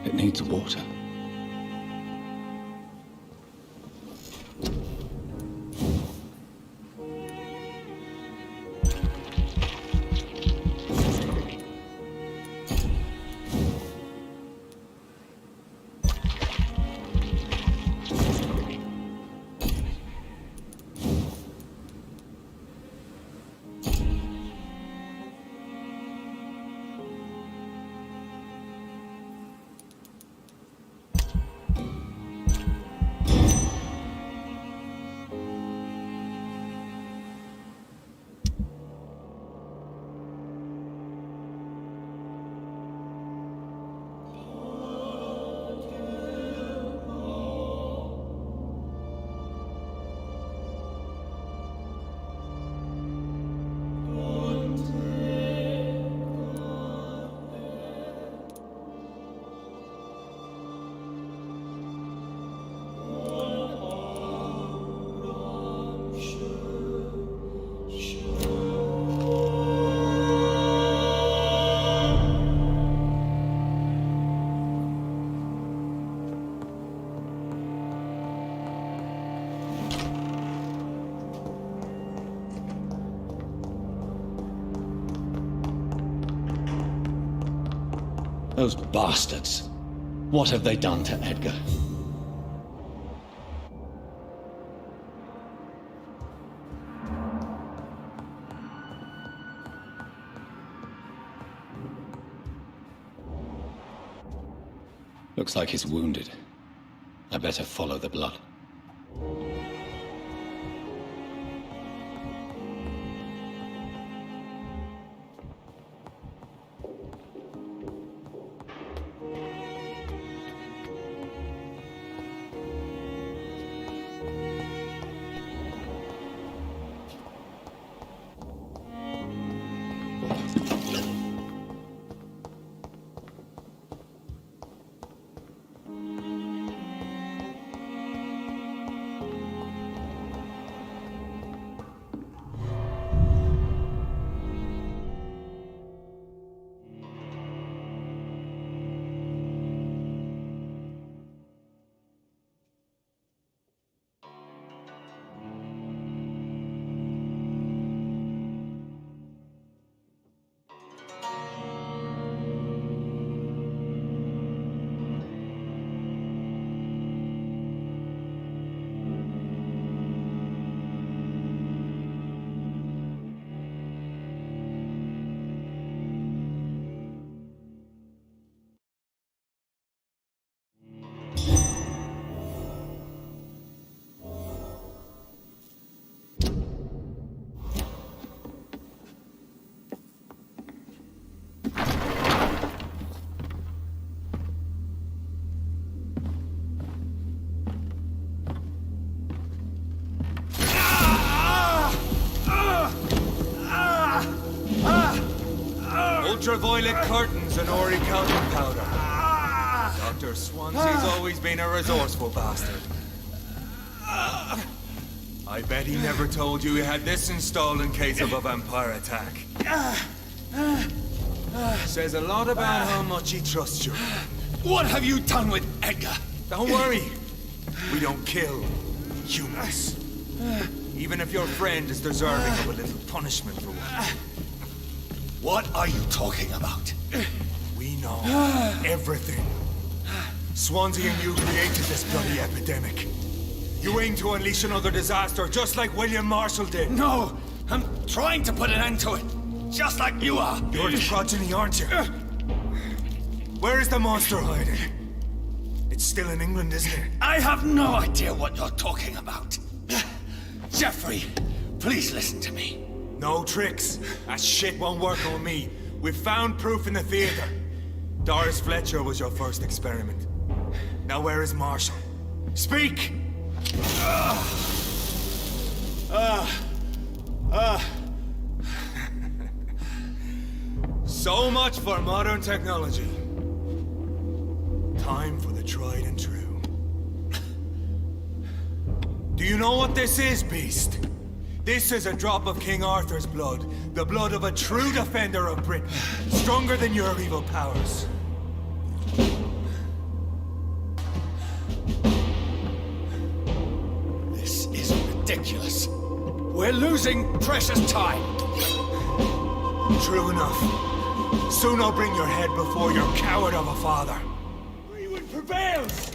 S3: It needs water. Those bastards. What have they done to Edgar? Looks like he's wounded. I better follow the blood.
S6: Ultraviolet curtains and Ori counting powder. Dr. Swansea's always been a resourceful bastard. I bet he never told you he had this installed in case of a vampire attack. Says a lot about how much he trusts you.
S1: What have you done with Edgar?
S6: Don't worry. We don't kill humans. Even if your friend is deserving of a little punishment for one.
S1: What are you talking about?
S6: We know everything. Swansea and you created this bloody epidemic. You aim to unleash another disaster just like William Marshall did.
S1: No! I'm trying to put an end to it. Just like you are.
S6: You're the progeny, aren't you? Where is the monster hiding? It's still in England, isn't it?
S1: I have no idea what you're talking about. Jeffrey, please listen to me.
S6: No tricks. That shit won't work on me. We've found proof in the theater. Doris Fletcher was your first experiment. Now where is Marshall? Speak! So much for modern technology. Time for the tried and true. Do you know what this is, Beast? This is a drop of King Arthur's blood. The blood of a true defender of Britain. Stronger than your evil powers.
S3: This is ridiculous. We're losing precious time.
S6: True enough. Soon I'll bring your head before your coward of a father. Rewind prevails!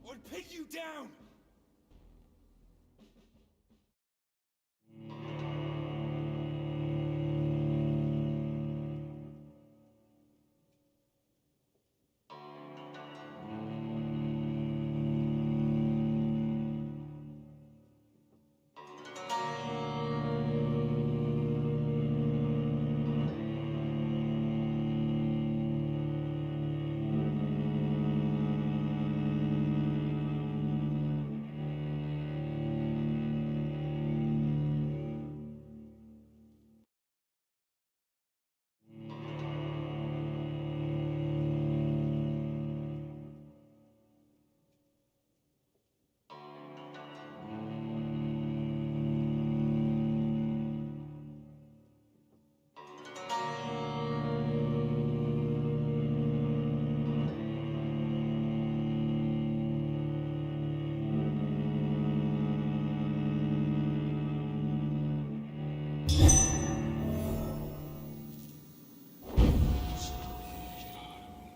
S6: I'll pin you down!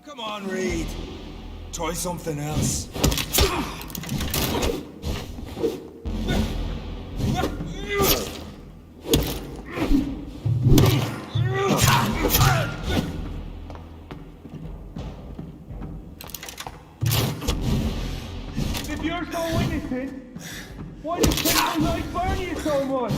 S6: Come on, Reed. Try something else.
S14: If you're so innocent, why does people like burn you so much?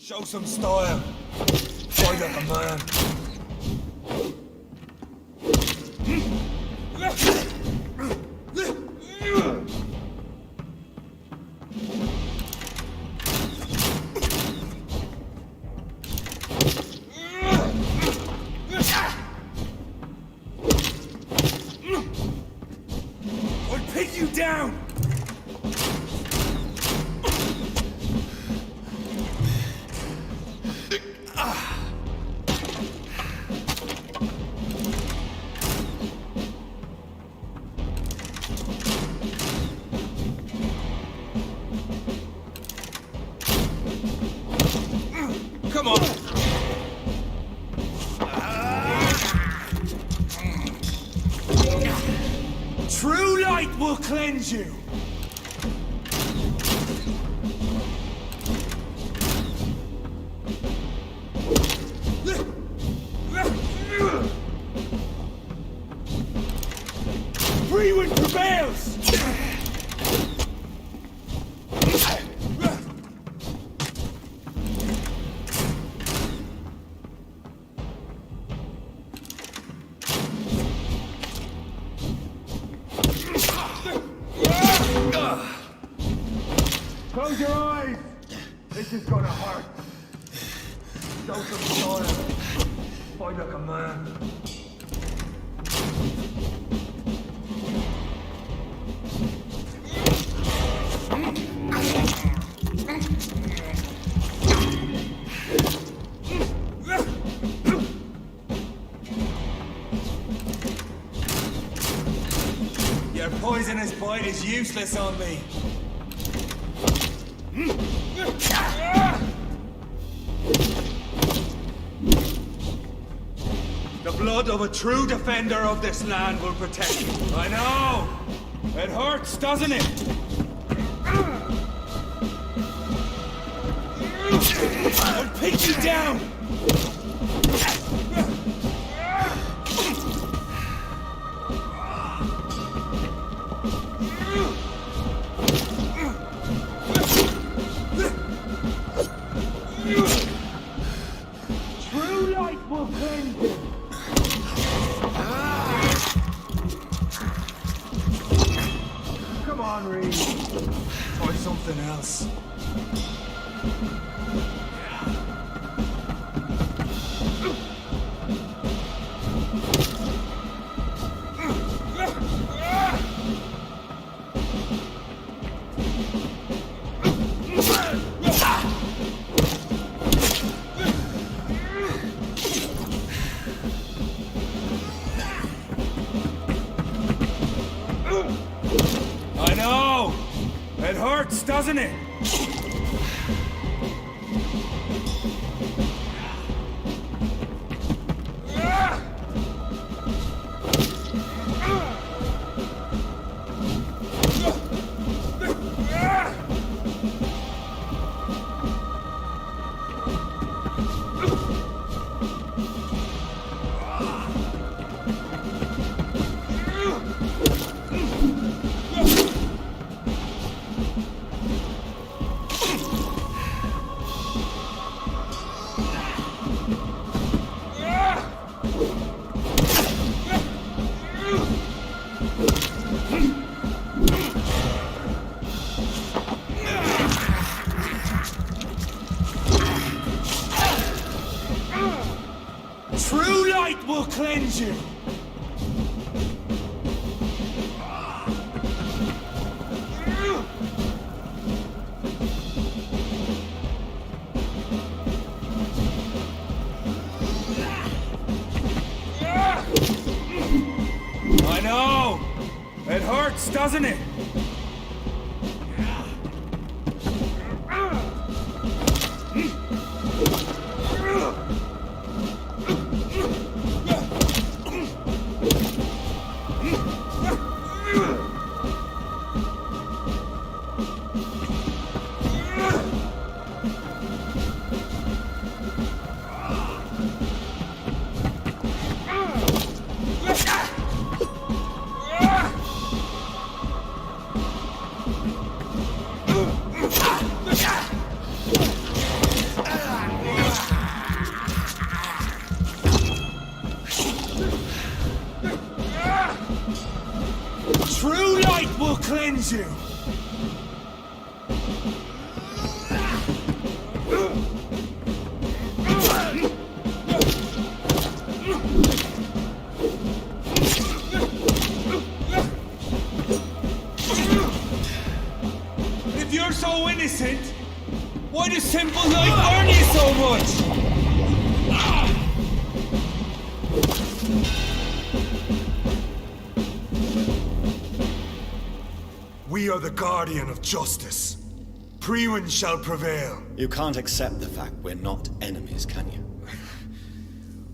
S6: Show some style. Fight like a man.
S14: I'll pin you down!
S6: Come on!
S14: True light will cleanse you! Rewind prevails! This is gonna hurt. Show some style. Fight like a man.
S6: Your poisonous bite is useless on me. The blood of a true defender of this land will protect you. I know! It hurts, doesn't it? I'll pin you down!
S14: True light will cleanse you. Come on, Reed.
S6: Try something else. I know! It hurts, doesn't it? True light will cleanse you! I know! It hurts, doesn't it? True light will cleanse you! If you're so innocent, why does simple light burn you so much? We are the guardian of justice. Priwen shall prevail.
S3: You can't accept the fact we're not enemies, can you?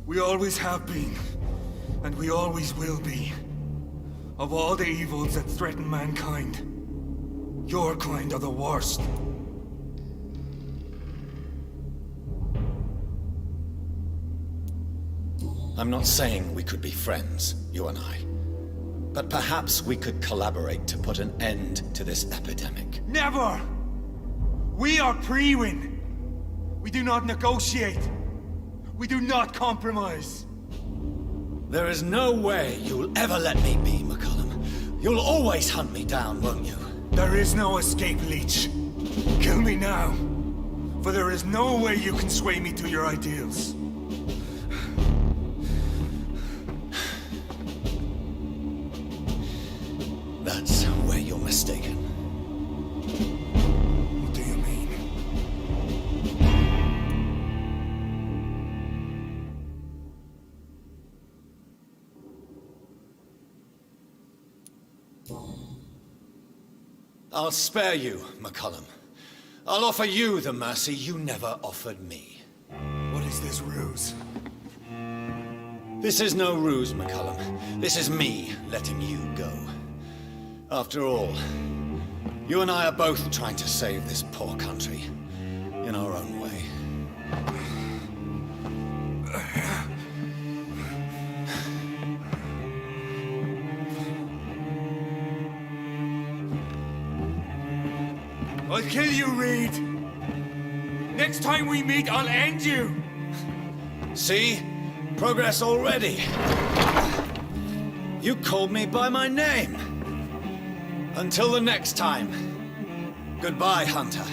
S6: We always have been, and we always will be. Of all the evils that threaten mankind, your kind are the worst.
S3: I'm not saying we could be friends, you and I. But perhaps we could collaborate to put an end to this epidemic.
S6: Never! We are Priwen. We do not negotiate. We do not compromise.
S3: There is no way you'll ever let me be, McCullum. You'll always hunt me down, won't you?
S6: There is no escape, Leech. Kill me now, For there is no way you can sway me to your ideals.
S3: That's where you're mistaken.
S6: What do you mean?
S3: I'll spare you, McCullum. I'll offer you the mercy you never offered me.
S6: What is this ruse?
S3: This is no ruse, McCullum. This is me letting you go. After all, you and I are both trying to save this poor country in our own way.
S6: I'll kill you, Reed. Next time we meet, I'll end you.
S3: See? Progress already. You called me by my name. Until the next time. Goodbye, Hunter.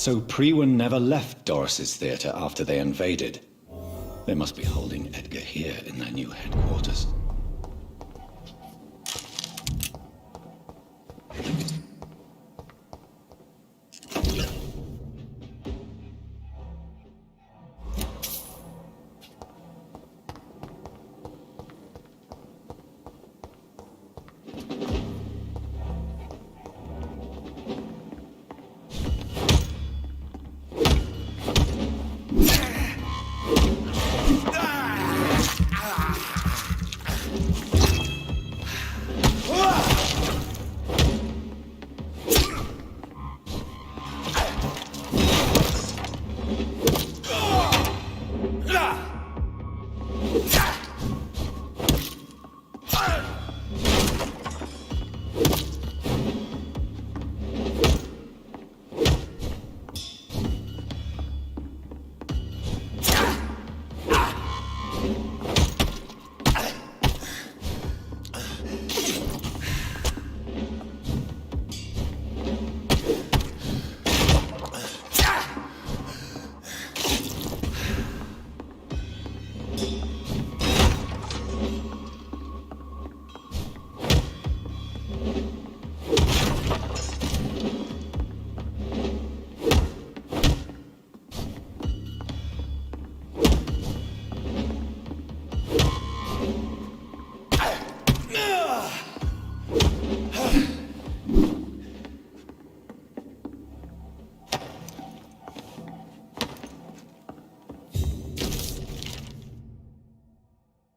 S3: So Priwen never left Doris's theater after they invaded. They must be holding Edgar here in their new headquarters.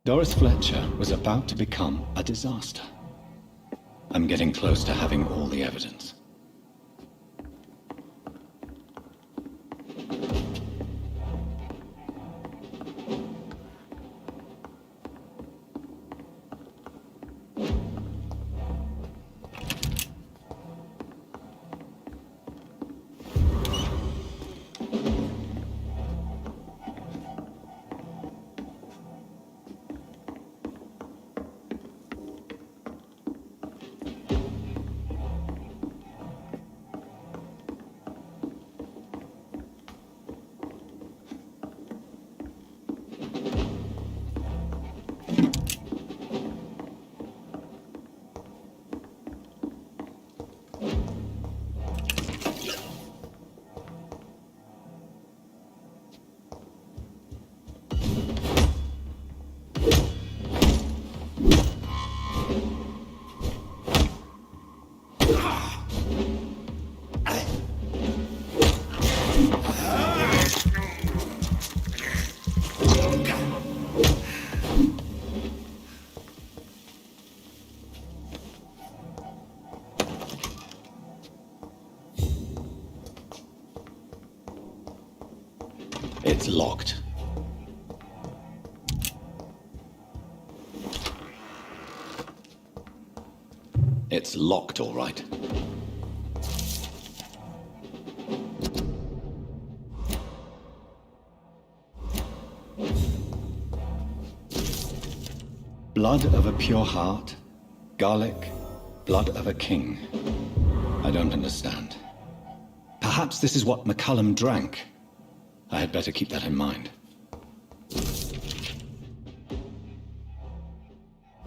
S3: Doris Fletcher was about to become a disaster. I'm getting close to having all the evidence. It's locked. It's locked, all right. Blood of a pure heart, garlic, blood of a king. I don't understand. Perhaps this is what McCullum drank. I had better keep that in mind.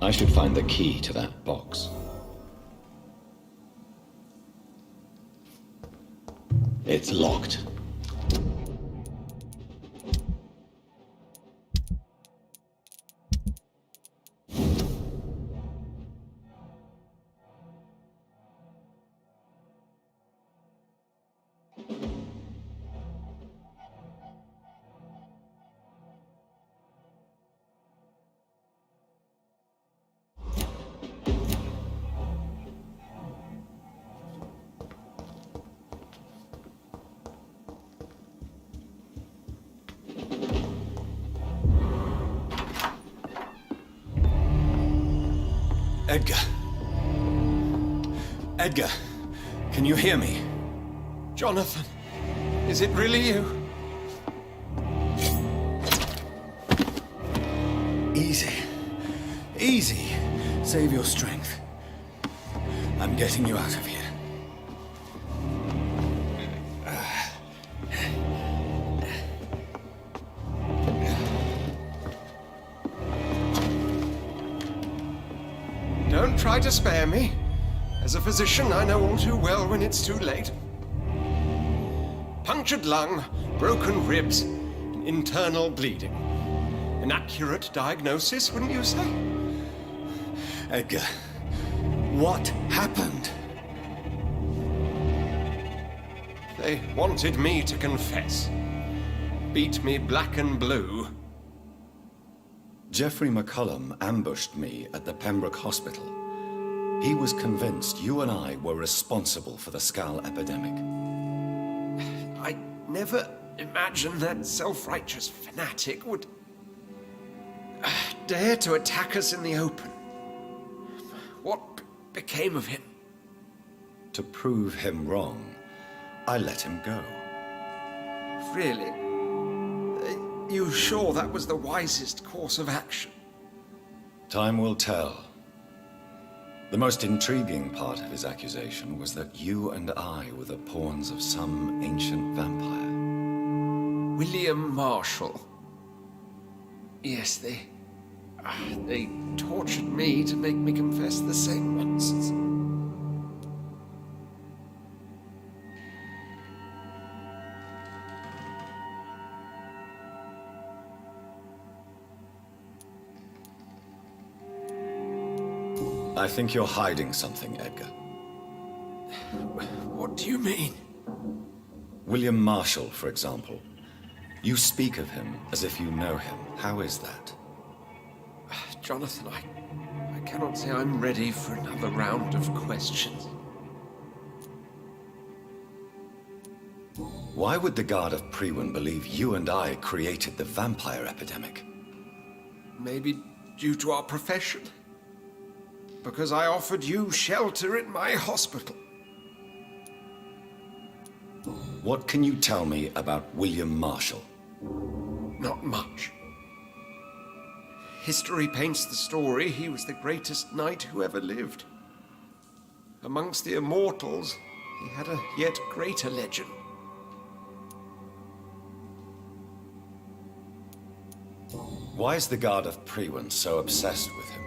S3: I should find the key to that box. It's locked. Edgar. Edgar, can you hear me?
S15: Jonathan, is it really you?
S3: Easy. Easy. Save your strength. I'm getting you out of here.
S15: try to spare me. As a physician, I know all too well when it's too late. Punctured lung, broken ribs, and internal bleeding. An accurate diagnosis, wouldn't you say?
S3: Edgar, what happened?
S15: They wanted me to confess. Beat me black and blue.
S3: Jeffrey McCullum ambushed me at the Pembroke Hospital. He was convinced you and I were responsible for the Skal epidemic.
S15: I never imagined that self-righteous fanatic would dare to attack us in the open. What became of him?
S3: To prove him wrong, I let him go.
S15: Really? Are you sure that was the wisest course of action?
S3: Time will tell. The most intriguing part of his accusation was that you and I were the pawns of some ancient vampire.
S15: William Marshall. Yes, they tortured me to make me confess the same nonsense.
S3: I think you're hiding something, Edgar.
S15: What do you mean?
S3: William Marshall, for example. You speak of him as if you know him. How is that?
S15: Jonathan, I cannot say I'm ready for another round of questions.
S3: Why would the Guard of Priwen believe you and I created the vampire epidemic?
S15: Maybe due to our profession? Because I offered you shelter in my hospital.
S3: What can you tell me about William Marshall?
S15: Not much. History paints the story he was the greatest knight who ever lived. Amongst the immortals, he had a yet greater legend.
S3: Why is the Guard of Priwen so obsessed with him?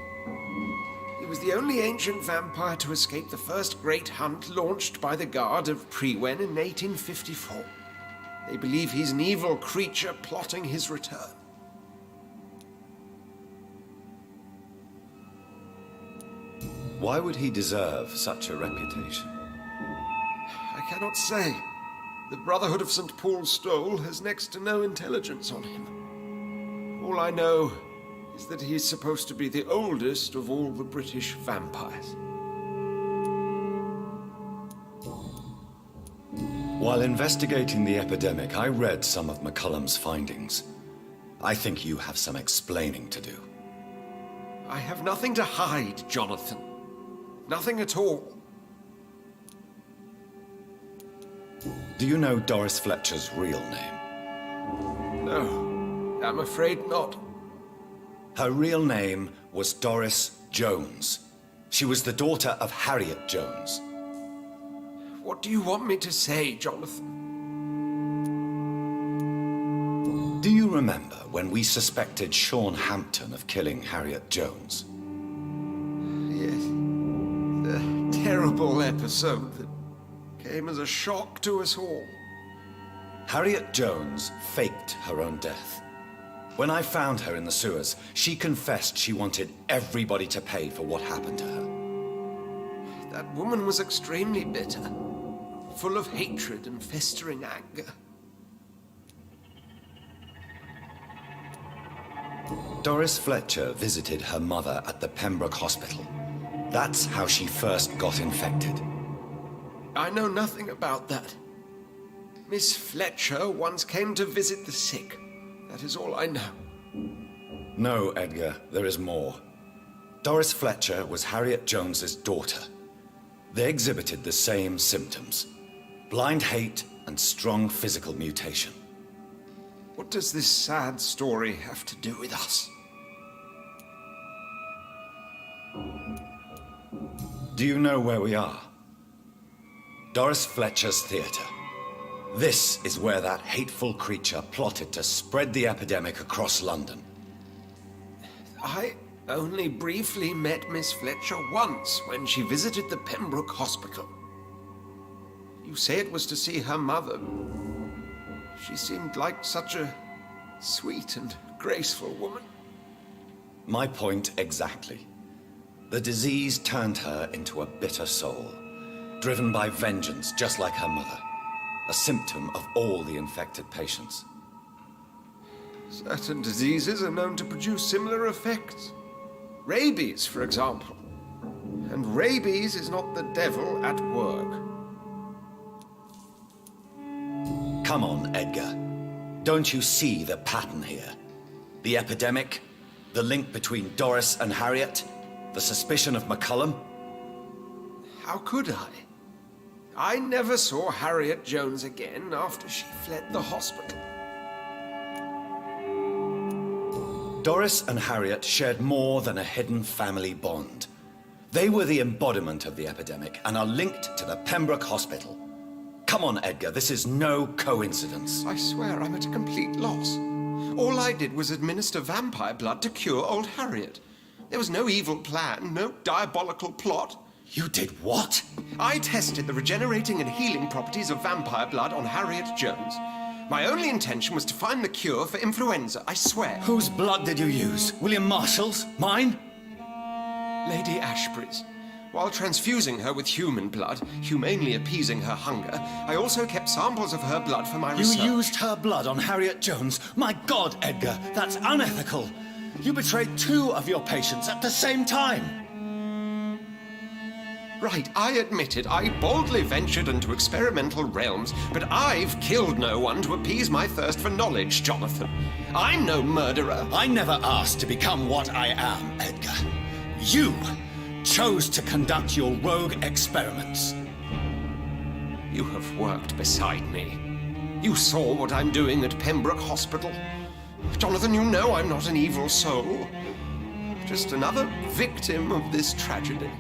S15: He was the only ancient vampire to escape the first great hunt launched by the Guard of Priwen in 1854. They believe he's an evil creature plotting his return.
S3: Why would he deserve such a reputation?
S15: I cannot say. The Brotherhood of St. Paul's Stole has next to no intelligence on him. All I know is that he's supposed to be the oldest of all the British vampires.
S3: While investigating the epidemic, I read some of McCullum's findings. I think you have some explaining to do.
S15: I have nothing to hide, Jonathan. Nothing at all.
S3: Do you know Doris Fletcher's real name?
S15: No, I'm afraid not.
S3: Her real name was Doris Jones. She was the daughter of Harriet Jones.
S15: What do you want me to say, Jonathan?
S3: Do you remember when we suspected Sean Hampton of killing Harriet Jones?
S15: Yes. The terrible episode that came as a shock to us all.
S3: Harriet Jones faked her own death. When I found her in the sewers, she confessed she wanted everybody to pay for what happened to her.
S15: That woman was extremely bitter, full of hatred and festering anger.
S3: Doris Fletcher visited her mother at the Pembroke Hospital. That's how she first got infected.
S15: I know nothing about that. Miss Fletcher once came to visit the sick. That is all I know.
S3: No, Edgar, there is more. Doris Fletcher was Harriet Jones's daughter. They exhibited the same symptoms: blind hate and strong physical mutation.
S15: What does this sad story have to do with us?
S3: Do you know where we are? Doris Fletcher's theatre. This is where that hateful creature plotted to spread the epidemic across London.
S15: I only briefly met Miss Fletcher once when she visited the Pembroke Hospital. You say it was to see her mother. She seemed like such a sweet and graceful woman.
S3: My point exactly. The disease turned her into a bitter soul, driven by vengeance just like her mother. A symptom of all the infected patients.
S15: Certain diseases are known to produce similar effects. Rabies, for example. And rabies is not the devil at work.
S3: Come on, Edgar. Don't you see the pattern here? The epidemic, the link between Doris and Harriet, the suspicion of McCullum?
S15: How could I? I never saw Harriet Jones again after she fled the hospital.
S3: Doris and Harriet shared more than a hidden family bond. They were the embodiment of the epidemic and are linked to the Pembroke Hospital. Come on, Edgar, this is no coincidence.
S15: I swear I'm at a complete loss. All I did was administer vampire blood to cure old Harriet. There was no evil plan, no diabolical plot.
S3: You did what?
S15: I tested the regenerating and healing properties of vampire blood on Harriet Jones. My only intention was to find the cure for influenza, I swear.
S3: Whose blood did you use? William Marshall's? Mine?
S15: Lady Ashbury's. While transfusing her with human blood, humanely appeasing her hunger, I also kept samples of her blood for my research.
S3: You used her blood on Harriet Jones? My God, Edgar, that's unethical. You betrayed 2 of your patients at the same time.
S15: Right, I admit it. I boldly ventured into experimental realms, but I've killed no one to appease my thirst for knowledge, Jonathan. I'm no murderer.
S3: I never asked to become what I am, Edgar. You chose to conduct your rogue experiments.
S15: You have worked beside me. You saw what I'm doing at Pembroke Hospital. Jonathan, you know I'm not an evil soul. Just another victim of this tragedy.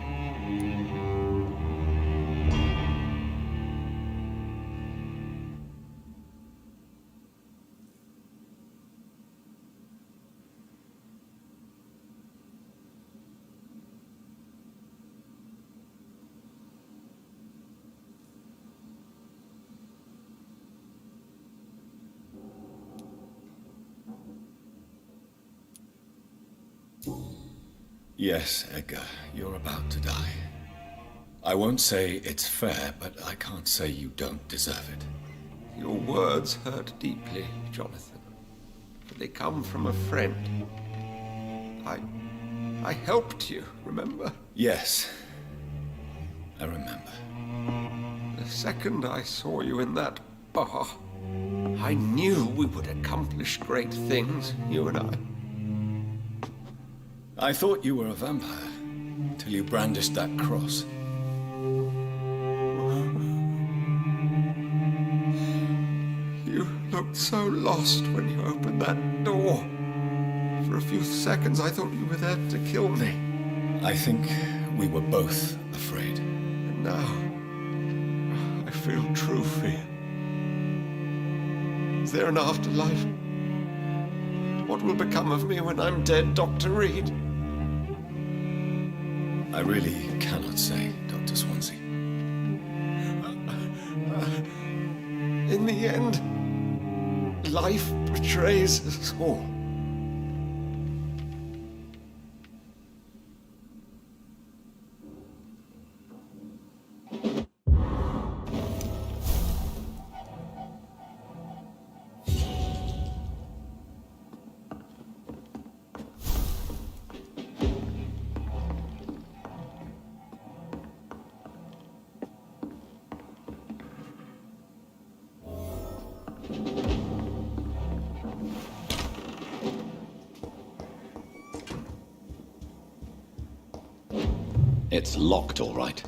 S3: Yes, Edgar, you're about to die. I won't say it's fair, but I can't say you don't deserve it.
S15: Your words hurt deeply, Jonathan. But they come from a friend. I helped you, remember?
S3: Yes, I remember.
S15: The second I saw you in that bar, I knew we would accomplish great things, you and I.
S3: I thought you were a vampire, till you brandished that cross.
S15: You looked so lost when you opened that door. For a few seconds I thought you were there to kill me.
S3: I think we were both afraid.
S15: And now, I feel true fear. Is there an afterlife? What will become of me when I'm dead, Dr. Reed?
S3: I really cannot say, Dr. Swansea.
S15: In the end, life betrays us all.
S3: It's locked, all right.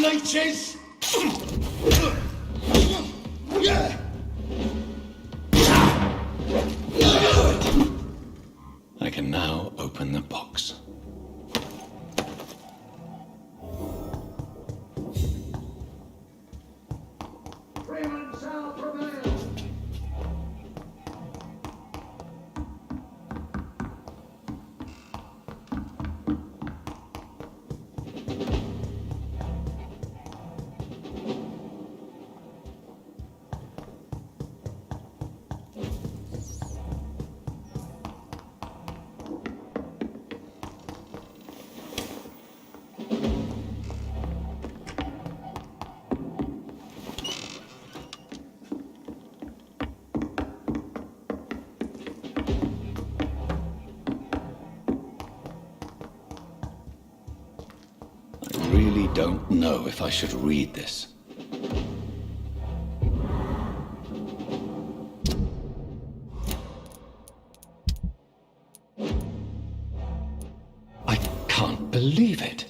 S1: Leeches!
S3: I can now open the box.
S1: Freeman shall prevail!
S3: I really don't know if I should read this. I can't believe it.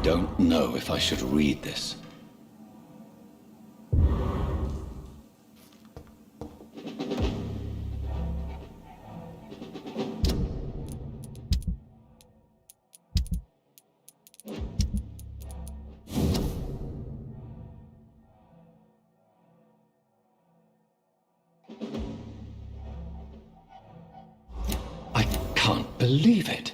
S3: Don't know if I should read this. I can't believe it.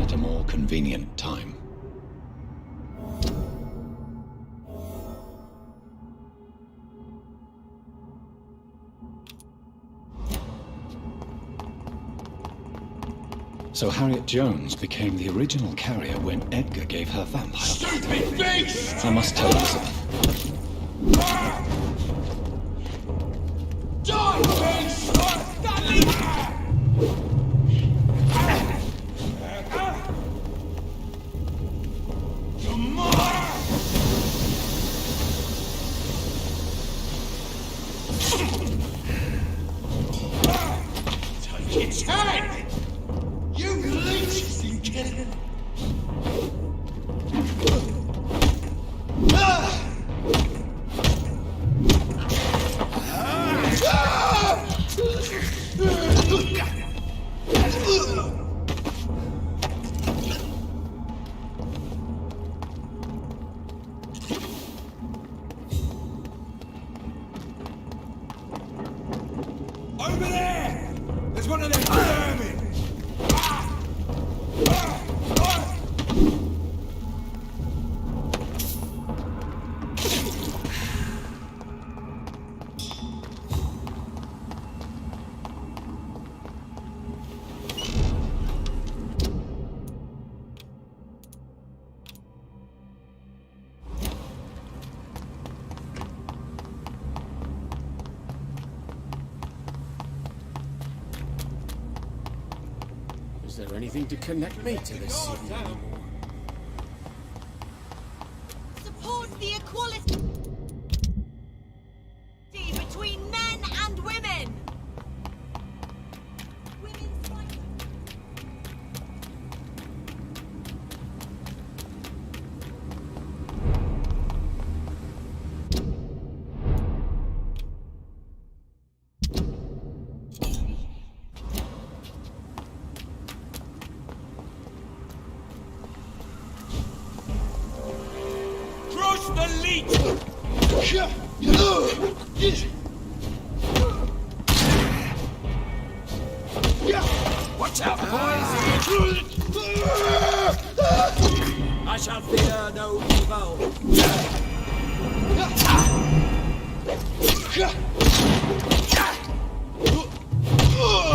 S3: At a more convenient time. So Harriet Jones became the original carrier when Edgar gave her vampire.
S1: Stupid beast!
S3: I must tell Elizabeth.
S1: Die, beast! Take its head! You leeches in Canada!
S16: there anything to connect me to this city anymore?
S2: Support the equality between men and women. Women's rights.
S6: Crush the leech!
S14: Watch out, boys! I shall fear no evil.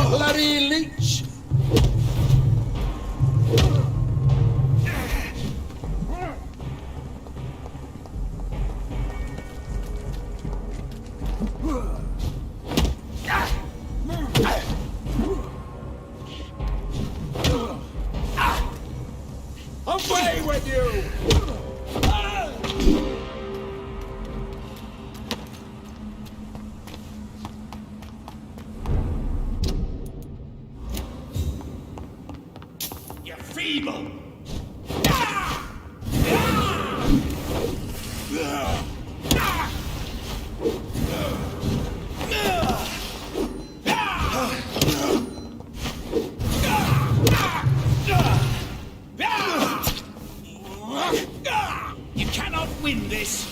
S14: Bloody leech! Away with you!
S6: You're feeble! You cannot win this!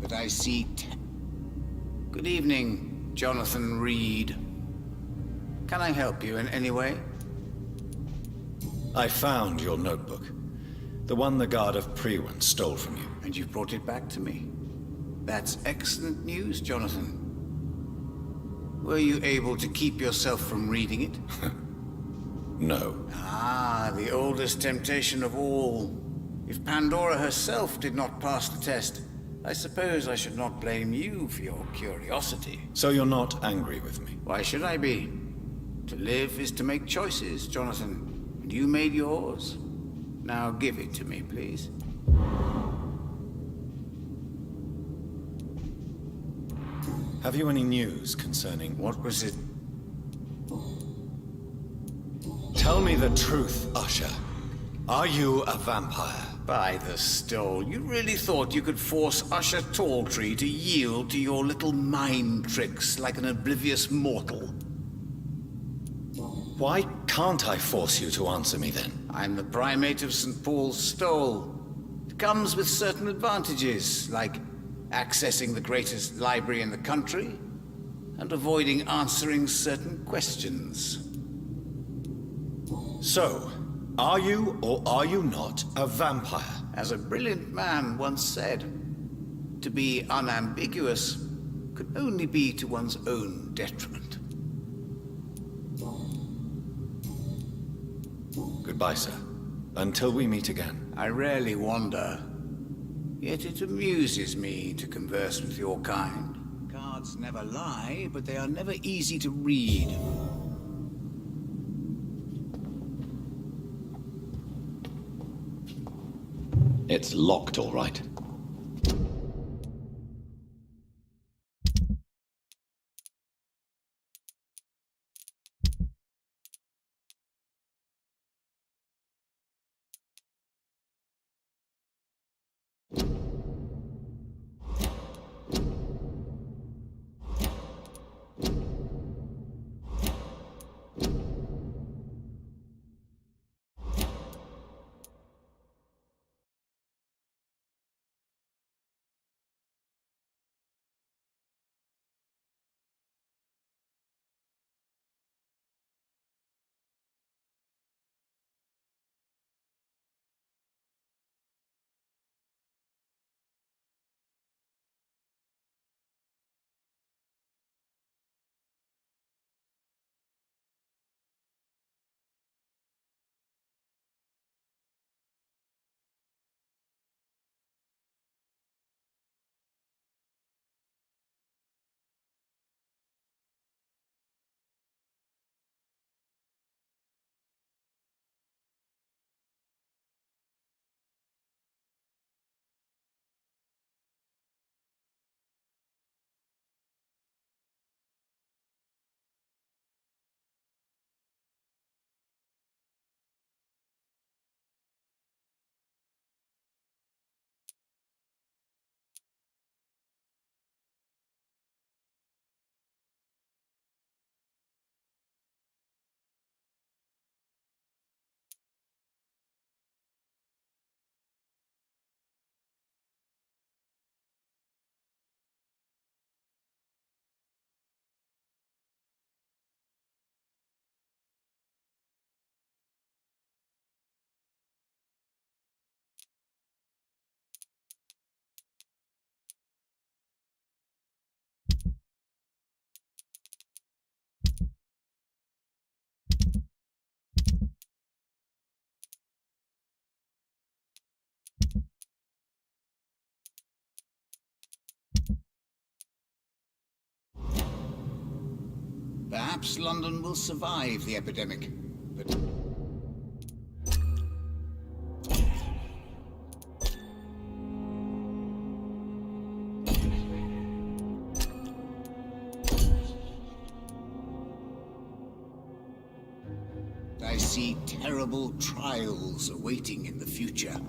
S8: But I see. Good evening, Jonathan Reed. Can I help you in any way?
S3: I found your notebook. The one the guard of Priwen stole from you.
S8: And you brought it back to me. That's excellent news, Jonathan. Were you able to keep yourself from reading it?
S3: No.
S8: Ah, the oldest temptation of all. If Pandora herself did not pass the test, I suppose I should not blame you for your curiosity.
S3: So you're not angry with me?
S8: Why should I be? To live is to make choices, Jonathan. And you made yours. Now give it to me, please.
S3: Have you any news concerning...
S8: What was it?
S3: Tell me the truth, Usher. Are you a vampire?
S8: By the stole, you really thought you could force Usher Talltree to yield to your little mind tricks like an oblivious mortal?
S3: Why can't I force you to answer me then?
S8: I'm the primate of St. Paul's Stole. It comes with certain advantages, like accessing the greatest library in the country and avoiding answering certain questions.
S3: So, are you or are you not a vampire?
S8: As a brilliant man once said, to be unambiguous could only be to one's own detriment.
S3: Goodbye, sir. Until we meet again.
S8: I rarely wander, yet it amuses me to converse with your kind. Cards never lie, but they are never easy to read.
S7: It's locked, all right.
S8: Perhaps London will survive the epidemic, but... I see terrible trials awaiting in the future.